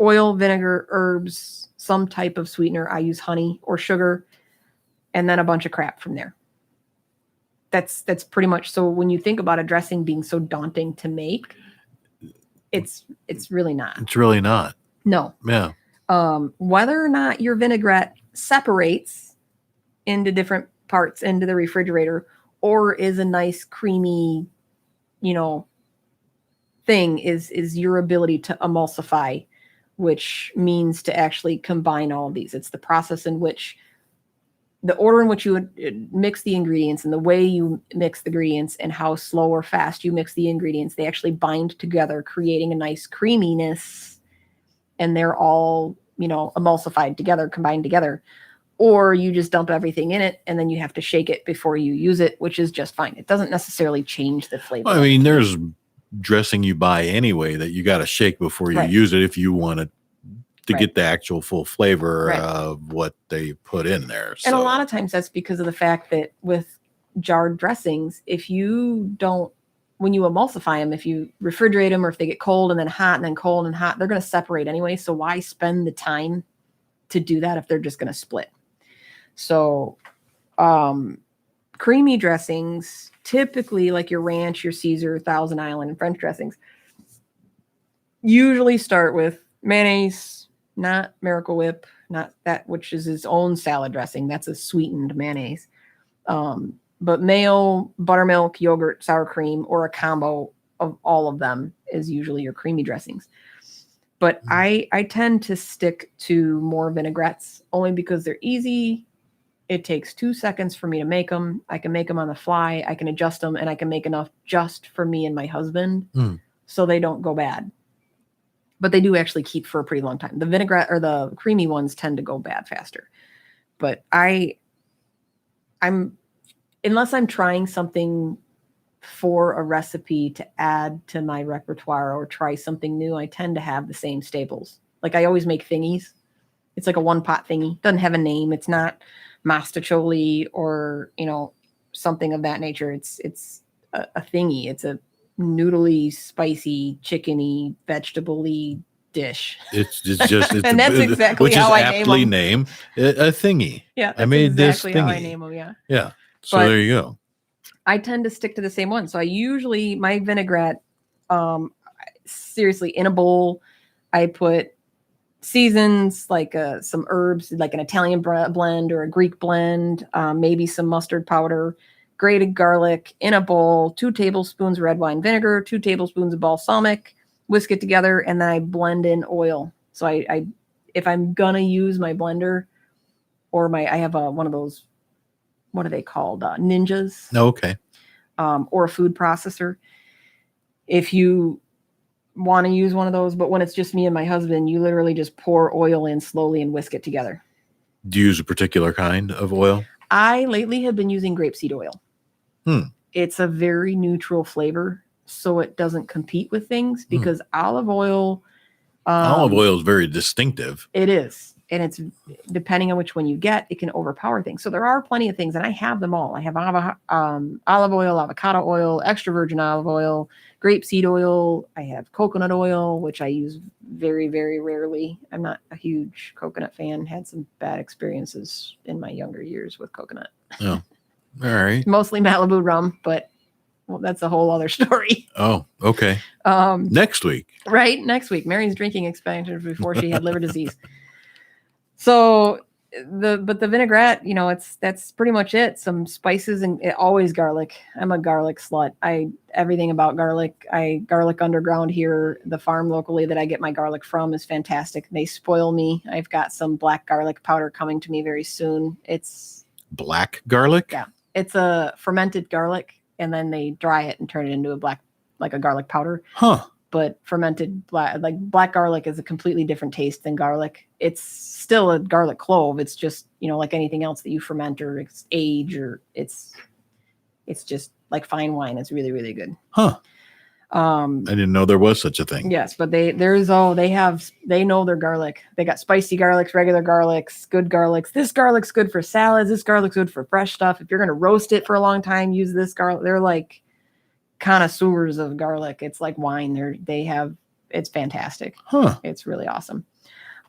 oil, vinegar, herbs, some type of sweetener. I use honey or sugar, and then a bunch of crap from there. That's pretty much. So when you think about a dressing being so daunting to make, it's really not. It's really not. No. Yeah. Whether or not your vinaigrette separates into different parts into the refrigerator or is a nice creamy, thing is your ability to emulsify, which means to actually combine all of these. It's the process in which the order in which you would mix the ingredients and the way you mix the ingredients and how slow or fast you mix the ingredients, they actually bind together, creating a nice creaminess, and they're all, emulsified together, combined together. Or you just dump everything in it and then you have to shake it before you use it, which is just fine. It doesn't necessarily change the flavor. Well, I mean, there's dressing you buy anyway that you got to shake before you use it if you want it to get the actual full flavor of what they put in there. And a lot of times that's because of the fact that with jarred dressings, if you don't, when you emulsify them, if you refrigerate them or if they get cold and then hot and then cold and hot, they're going to separate anyway. So why spend the time to do that if they're just going to split? So creamy dressings, typically like your ranch, your Caesar, Thousand Island, and French dressings, usually start with mayonnaise, not Miracle Whip, not that, which is its own salad dressing. That's a sweetened mayonnaise. But mayo, buttermilk, yogurt, sour cream, or a combo of all of them is usually your creamy dressings. But I tend to stick to more vinaigrettes only because they're easy. It takes 2 seconds for me to make them. I can make them on the fly. I can adjust them, and I can make enough just for me and my husband so they don't go bad. But they do actually keep for a pretty long time. The vinaigrette or the creamy ones tend to go bad faster. But unless I'm trying something for a recipe to add to my repertoire or try something new, I tend to have the same staples. Like I always make thingies. It's like a one pot thingy. Doesn't have a name. It's not mastacholi or, something of that nature. It's a thingy. It's a noodly, spicy, chickeny, vegetable-y dish. It's just, and that's exactly how I name a thingy. Yeah, that's I made exactly this thingy. how I name them. Yeah. Yeah. So there you go. I tend to stick to the same one. So I usually, my vinaigrette, seriously, in a bowl, I put seasons, like some herbs, like an Italian blend or a Greek blend, maybe some mustard powder, grated garlic in a bowl, 2 tablespoons red wine vinegar, 2 tablespoons of balsamic, whisk it together, and then I blend in oil. So I if I'm gonna use my blender or I have one of those, what are they called? Ninjas. Okay. Or a food processor. If you want to use one of those, but when it's just me and my husband, you literally just pour oil in slowly and whisk it together. Do you use a particular kind of oil? I lately have been using grapeseed oil. It's a very neutral flavor, so it doesn't compete with things because olive oil. Olive oil is very distinctive. It is. And it's depending on which one you get, it can overpower things. So there are plenty of things, and I have them all. I have olive oil, avocado oil, extra virgin olive oil, grapeseed oil. I have coconut oil, which I use very, very rarely. I'm not a huge coconut fan. Had some bad experiences in my younger years with coconut. Oh, all right. Mostly Malibu rum, but that's a whole other story. Oh, okay. Next week. Right? Next week. Mary's drinking expansion before she had liver disease. So the vinaigrette, that's pretty much it. Some spices and always garlic. I'm a garlic slut. Everything about garlic. Garlic Underground here, the farm locally that I get my garlic from, is fantastic. They spoil me. I've got some black garlic powder coming to me very soon. It's black garlic. Yeah, it's a fermented garlic, and then they dry it and turn it into a garlic powder. Huh. But fermented black garlic is a completely different taste than garlic. It's still a garlic clove. It's just, like anything else that you ferment or age, or it's just like fine wine. It's really, really good. Huh. I didn't know there was such a thing. Yes, but they know their garlic. They got spicy garlics, regular garlics, good garlics. This garlic's good for salads. This garlic's good for fresh stuff. If you're going to roast it for a long time, use this garlic. They're like connoisseurs of garlic. It's like wine. It's fantastic. Huh. It's really awesome.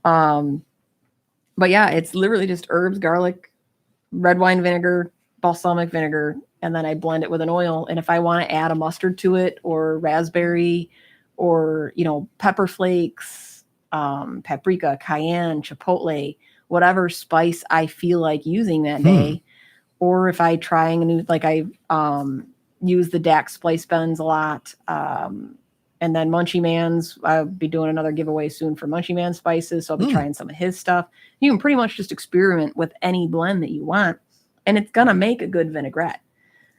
But yeah, it's literally just herbs, garlic, red wine vinegar, balsamic vinegar, and then I blend it with an oil. And if I want to add a mustard to it, or raspberry, or pepper flakes, paprika, cayenne, chipotle, whatever spice I feel like using that day, or if I trying a new, like I use the Dax Splice Bends a lot. And then Munchie Man's, I'll be doing another giveaway soon for Munchie Man spices. So I'll be trying some of his stuff. You can pretty much just experiment with any blend that you want, and it's going to make a good vinaigrette.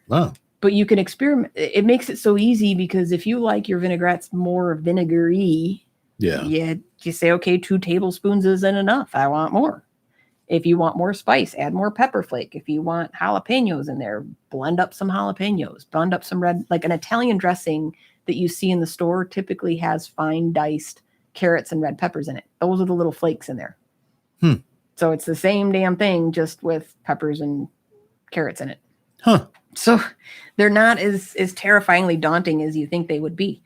Wow. But you can experiment. It makes it so easy, because if you like your vinaigrettes more vinegary, you say, okay, 2 tablespoons isn't enough. I want more. If you want more spice, add more pepper flake. If you want jalapenos in there, blend up some jalapenos, blend up some red, like an Italian dressing that you see in the store typically has fine diced carrots and red peppers in it. Those are the little flakes in there. So it's the same damn thing, just with peppers and carrots in it. Huh. So they're not as terrifyingly daunting as you think they would be.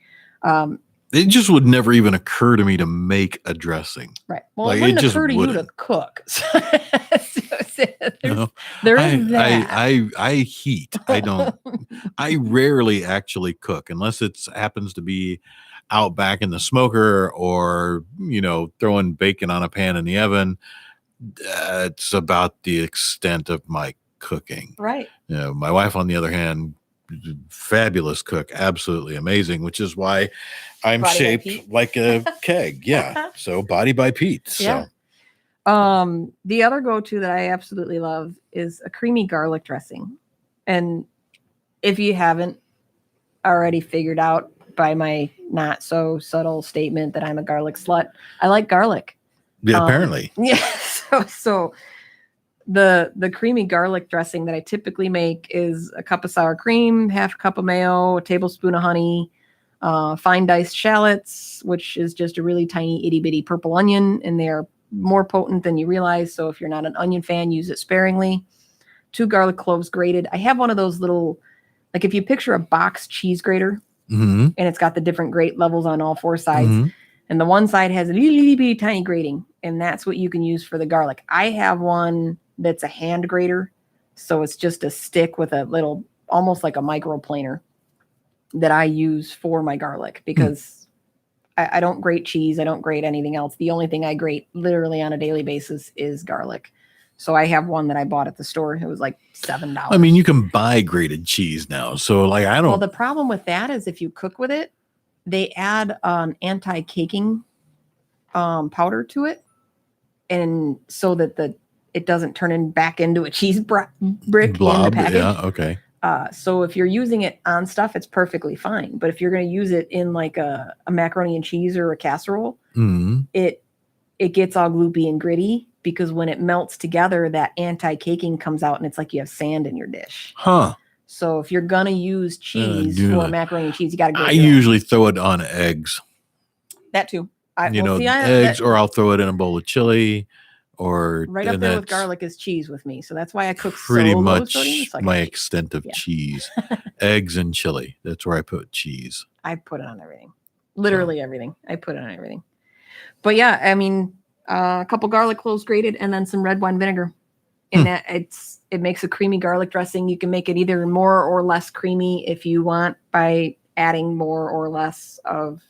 It just would never even occur to me to make a dressing. Right. Well, it wouldn't occur to you to cook. There's that. I heat. I don't. I rarely actually cook unless it happens to be out back in the smoker, or throwing bacon on a pan in the oven. It's about the extent of my cooking. Right. My wife, on the other hand, fabulous cook, absolutely amazing, which is why I'm body shaped like a keg. Yeah. So Body by Pete. So. Yeah. The other go-to that I absolutely love is a creamy garlic dressing. And if you haven't already figured out by my not so subtle statement that I'm a garlic slut, I like garlic. Yeah, apparently. Yeah. So the creamy garlic dressing that I typically make is a cup of sour cream, half a cup of mayo, a tablespoon of honey, fine diced shallots, which is just a really tiny itty bitty purple onion, and they're more potent than you realize. So if you're not an onion fan, use it sparingly. 2 garlic cloves grated. I have one of those little, like if you picture a box cheese grater, and it's got the different grate levels on all 4 sides. And the one side has a little bitty tiny grating, and that's what you can use for the garlic. I have one that's a hand grater. So it's just a stick with a little, almost like a microplaner, that I use for my garlic, because I don't grate cheese. I don't grate anything else. The only thing I grate literally on a daily basis is garlic. So I have one that I bought at the store. It was like $7. I mean, you can buy grated cheese now. So like, I don't. Well, the problem with that is if you cook with it, they add an anti-caking powder to it. And so that it doesn't turn back into a cheese brick blob, in the package. Yeah, okay. So if you're using it on stuff, it's perfectly fine. But if you're going to use it in like a macaroni and cheese or a casserole, it gets all gloopy and gritty, because when it melts together, that anti-caking comes out, and it's like you have sand in your dish. Huh. So if you're going to use cheese for macaroni and cheese, you got to grate it. I usually throw it on eggs. That too. Eggs, or I'll throw it in a bowl of chili. Or right up there with garlic is cheese with me. So that's why I cook pretty much my extent of cheese. Eggs and chili. That's where I put cheese. I put it on everything. Literally everything. I put it on everything. But yeah, I mean, a couple garlic cloves grated, and then some red wine vinegar. And that it makes a creamy garlic dressing. You can make it either more or less creamy if you want, by adding more or less of,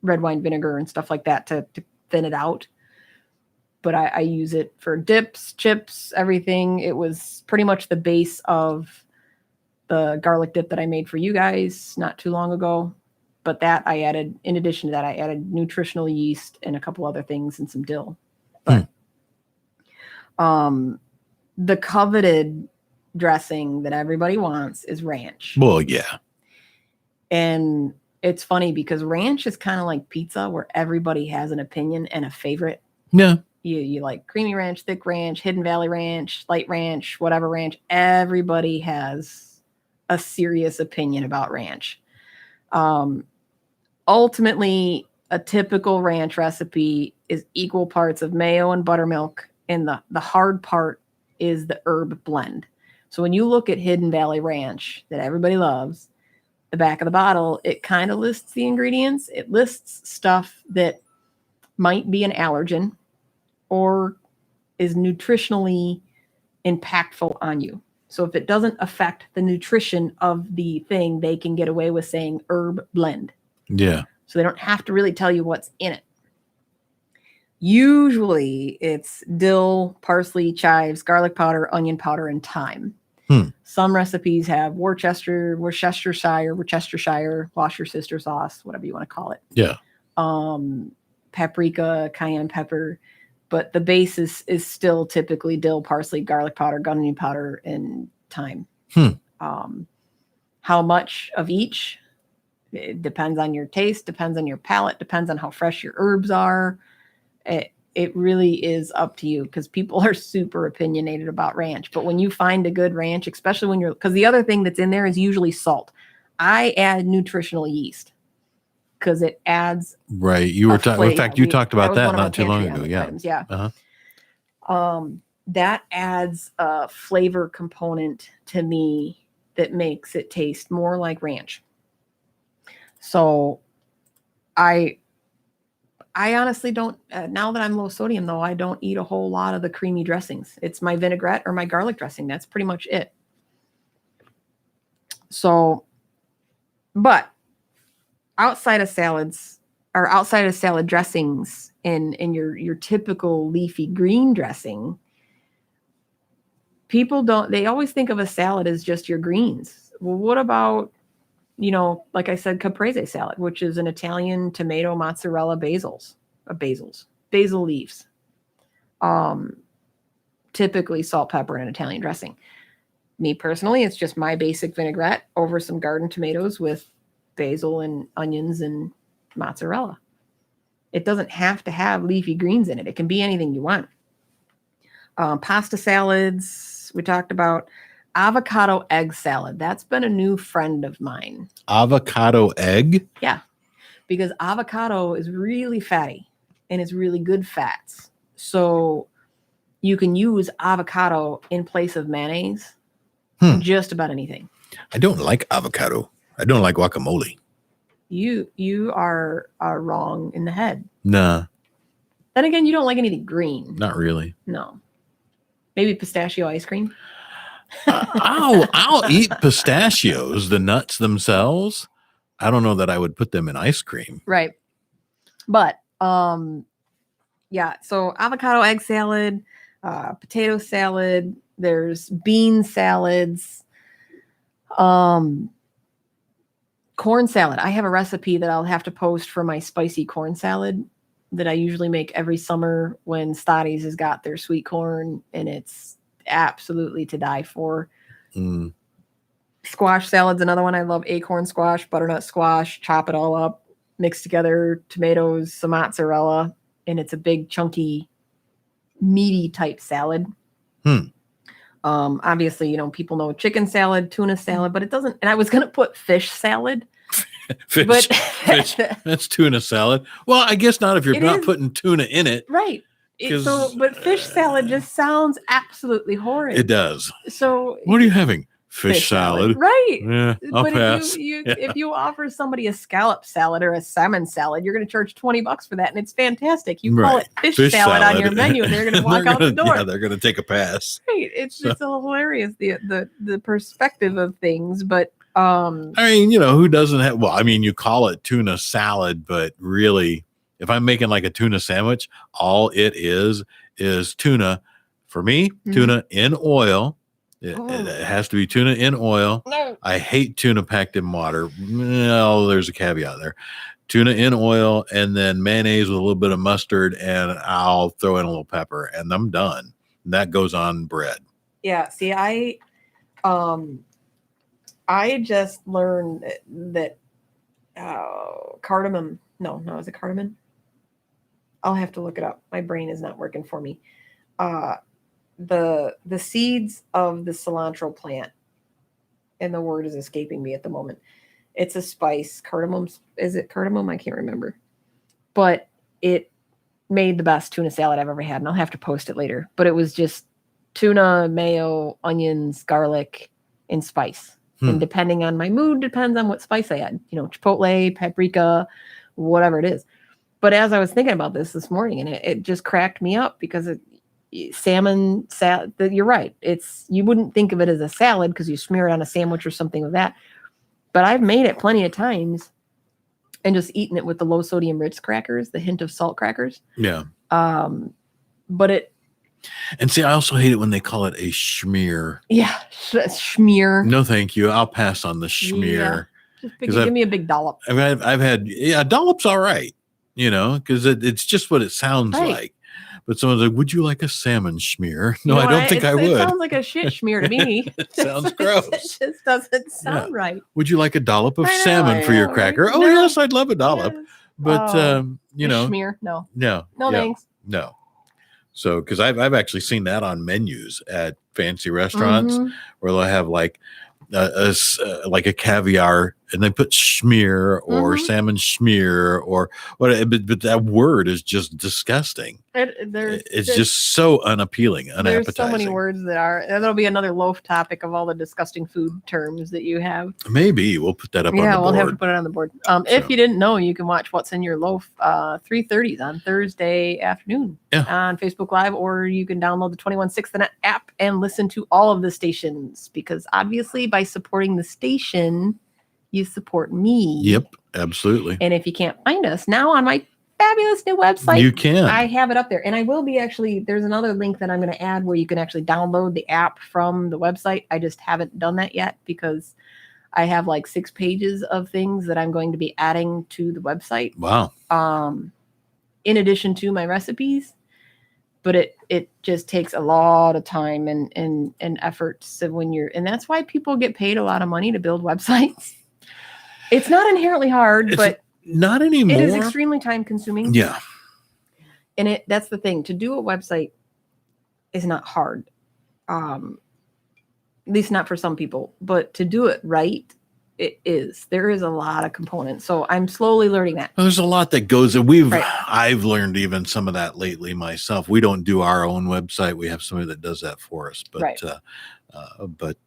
red wine vinegar and stuff like that to thin it out. but I use it for dips, chips, everything. It was pretty much the base of the garlic dip that I made for you guys not too long ago. But that I added, in addition to that, I added nutritional yeast and a couple other things and some dill. But the coveted dressing that everybody wants is ranch. Well, yeah. And it's funny because ranch is kind of like pizza, where everybody has an opinion and a favorite. Yeah. You like creamy ranch, thick ranch, Hidden Valley ranch, light ranch, whatever ranch. Everybody has a serious opinion about ranch. Ultimately, a typical ranch recipe is equal parts of mayo and buttermilk, and the hard part is the herb blend. So when you look at Hidden Valley Ranch that everybody loves, the back of the bottle, it kind of lists the ingredients. It lists stuff that might be an allergen or is nutritionally impactful on you. So if it doesn't affect the nutrition of the thing, they can get away with saying herb blend. Yeah. So they don't have to really tell you what's in it. Usually it's dill, parsley, chives, garlic powder, onion powder, and thyme. Some recipes have Worcestershire, wash your sister sauce, whatever you want to call it. Yeah. Paprika, cayenne pepper. But the basis is still typically dill, parsley, garlic powder, onion powder, and thyme. How much of each? It depends on your taste, depends on your palate, depends on how fresh your herbs are. It really is up to you, because people are super opinionated about ranch. But when you find a good ranch, especially when because the other thing that's in there is usually salt. I add nutritional yeast because it adds. Right. You were talking. In fact, you talked about that not too long ago. Yeah. Items, yeah. That adds a flavor component to me that makes it taste more like ranch. So I honestly don't, now that I'm low sodium though, I don't eat a whole lot of the creamy dressings. It's my vinaigrette or my garlic dressing. That's pretty much it. So, but outside of salads or outside of salad dressings in your typical leafy green dressing, people they always think of a salad as just your greens. Well, what about, like I said, caprese salad, which is an Italian tomato, mozzarella, basil leaves. Typically salt, pepper, and an Italian dressing. Me personally, it's just my basic vinaigrette over some garden tomatoes with basil and onions and mozzarella. It doesn't have to have leafy greens in it. It can be anything you want. Pasta salads, we talked about. Avocado egg salad. That's been a new friend of mine. Avocado egg? Yeah, because avocado is really fatty and it's really good fats. So you can use avocado in place of mayonnaise. Just about anything. I don't like avocado. I don't like guacamole. You are wrong in the head. Nah. Then again, you don't like anything green. Not really. No. Maybe pistachio ice cream. I'll eat pistachios, the nuts themselves. I don't know that I would put them in ice cream. Right. But yeah, so avocado egg salad, potato salad, there's bean salads, corn salad. I have a recipe that I'll have to post for my spicy corn salad that I usually make every summer when Stotty's has got their sweet corn, and it's absolutely to die for. Squash salad's another one. I love acorn squash, butternut squash, chop it all up, mix together tomatoes, some mozzarella, and it's a big chunky meaty type salad. Obviously, people know chicken salad, tuna salad, but it doesn't. And I was going to put fish salad. Fish. That's tuna salad. Well, I guess not if you're not putting tuna in it. Right. But fish salad just sounds absolutely horrid. It does. So what are you having? Fish salad. Right. Yeah, I'll pass. If you offer somebody a scallop salad or a salmon salad, you're going to charge $20 for that, and it's fantastic. You call it fish salad on your menu, and they're going to walk out the door. Yeah, they're going to take a pass. Right. It's hilarious, the perspective of things, but I mean, who doesn't have? Well, I mean, you call it tuna salad, but really, if I'm making like a tuna sandwich, all it is is tuna. For me, tuna in oil. It has to be tuna in oil. No. I hate tuna packed in water. No, there's a caveat there. Tuna in oil, and then mayonnaise with a little bit of mustard, and I'll throw in a little pepper, and I'm done. And that goes on bread. Yeah. See, I just learned that cardamom. No, is it cardamom? I'll have to look it up. My brain is not working for me. The seeds of the cilantro plant, and the word is escaping me at the moment. It's a spice. Cardamom. Is it cardamom? I can't remember. But it made the best tuna salad I've ever had, and I'll have to post it later. But it was just tuna, mayo, onions, garlic, and spice. And depending on my mood, depends on what spice I add. Chipotle, paprika, whatever it is. But as I was thinking about this morning, and it just cracked me up because salmon salad. You're right. You wouldn't think of it as a salad because you smear it on a sandwich or something like that. But I've made it plenty of times and just eaten it with the low sodium Ritz crackers, the hint of salt crackers. Yeah. But and see, I also hate it when they call it a schmear. Yeah, schmear. No, thank you. I'll pass on the schmear. Yeah. Just give me a big dollop. I mean, I've had dollop's all right, because it's just what it sounds like. But someone's like, "Would you like a salmon schmear?" No, I don't think I would. It sounds like a shit schmear to me. It sounds gross. It just doesn't sound right. Would you like a dollop of salmon for your cracker? Right? Oh, yes, I'd love a dollop. Yes. But schmear, no, thanks. No. So, because I've actually seen that on menus at fancy restaurants where they'll have like a caviar, and they put schmear or salmon schmear or what. But that word is just disgusting. It's just so unappealing, unappetizing. There's so many words that'll be another loaf topic of all the disgusting food terms that you have. Maybe we'll put that up on the board. Yeah, we'll have to put it on the board. If you didn't know, you can watch What's in Your Loaf 3:30 on Thursday afternoon on Facebook Live, or you can download the 21/6 app and listen to all of the stations, because obviously by supporting the station, you support me. Yep, absolutely. And if you can't find us now on my fabulous new website, you can. I have it up there, and I will be there's another link that I'm going to add where you can actually download the app from the website. I just haven't done that yet because I have like 6 pages of things that I'm going to be adding to the website. Wow. In addition to my recipes, but it just takes a lot of time and effort. So and that's why people get paid a lot of money to build websites. It's not inherently hard, but not anymore. It is extremely time consuming. Yeah. And that's the thing. To do a website is not hard. At least not for some people, but to do it right, it is. There is a lot of components. So I'm slowly learning that. Well, there's a lot that goes. I've learned even some of that lately myself. We don't do our own website. We have somebody that does that for us. But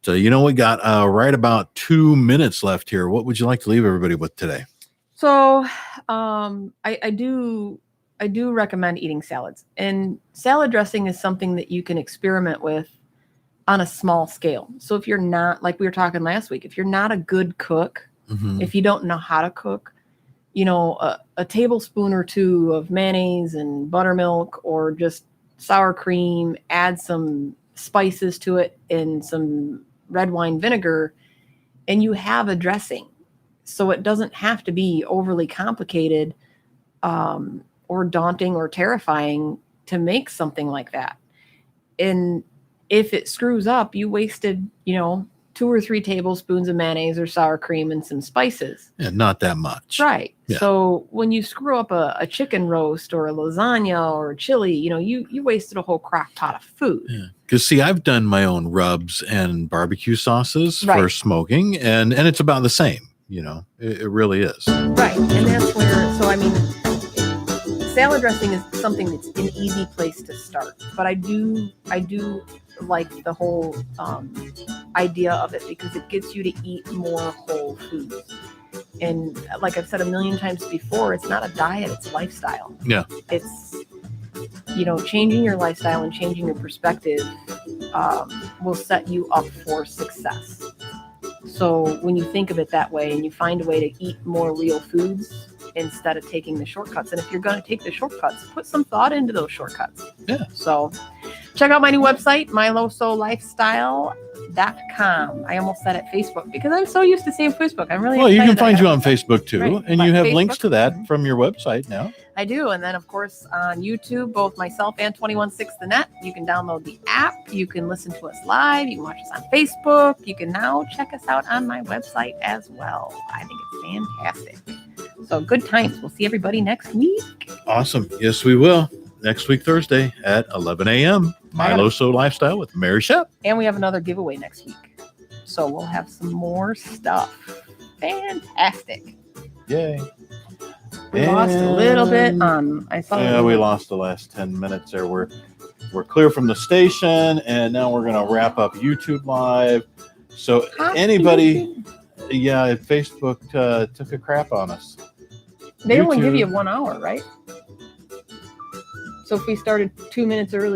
we got right about 2 minutes left here. What would you like to leave everybody with today? So I do recommend eating salads, and salad dressing is something that you can experiment with on a small scale. So if you're not, like we were talking last week, if you're not a good cook, if you don't know how to cook, a tablespoon or 2 of mayonnaise and buttermilk or just sour cream, add some spices to it and some red wine vinegar, and you have a dressing. So it doesn't have to be overly complicated or daunting or terrifying to make something like that. And if it screws up, you wasted, 2 or 3 tablespoons of mayonnaise or sour cream and some spices. Yeah, not that much. Right. Yeah. So when you screw up a chicken roast or a lasagna or a chili, you wasted a whole crock pot of food. Yeah. Because see, I've done my own rubs and barbecue sauces for smoking, and it's about the same. It really is. Right. And that's where, salad dressing is something that's an easy place to start. But I do like the whole idea of it because it gets you to eat more whole foods. And like I've said a million times before, it's not a diet, it's a lifestyle. Yeah. It's, changing your lifestyle and changing your perspective will set you up for success. So when you think of it that way and you find a way to eat more real foods, instead of taking the shortcuts. And if you're going to take the shortcuts, put some thought into those shortcuts. Yeah. So check out my new website, mylosolifestyle.com. I almost said it Facebook because I'm so used to saying Facebook. I'm really you can excited find you on Facebook too, Right. and But you have Facebook- links to that from your website now. I do. And then, of course, on YouTube, both myself and 216 The Net, you can download the app. You can listen to us live. You can watch us on Facebook. You can now check us out on my website as well. I think it's fantastic. So good times. We'll see everybody next week. Awesome. Yes, we will. Next week, Thursday at 11 a.m. My LoSo Lifestyle with Mary Schepp. And we have another giveaway next week. So we'll have some more stuff. Fantastic. Yay. We lost a little bit on. We lost the last 10 minutes there. We're clear from the station, and now we're going to wrap up YouTube Live. So anybody, Facebook took a crap on us. They only give you 1 hour, right? So if we started 2 minutes early,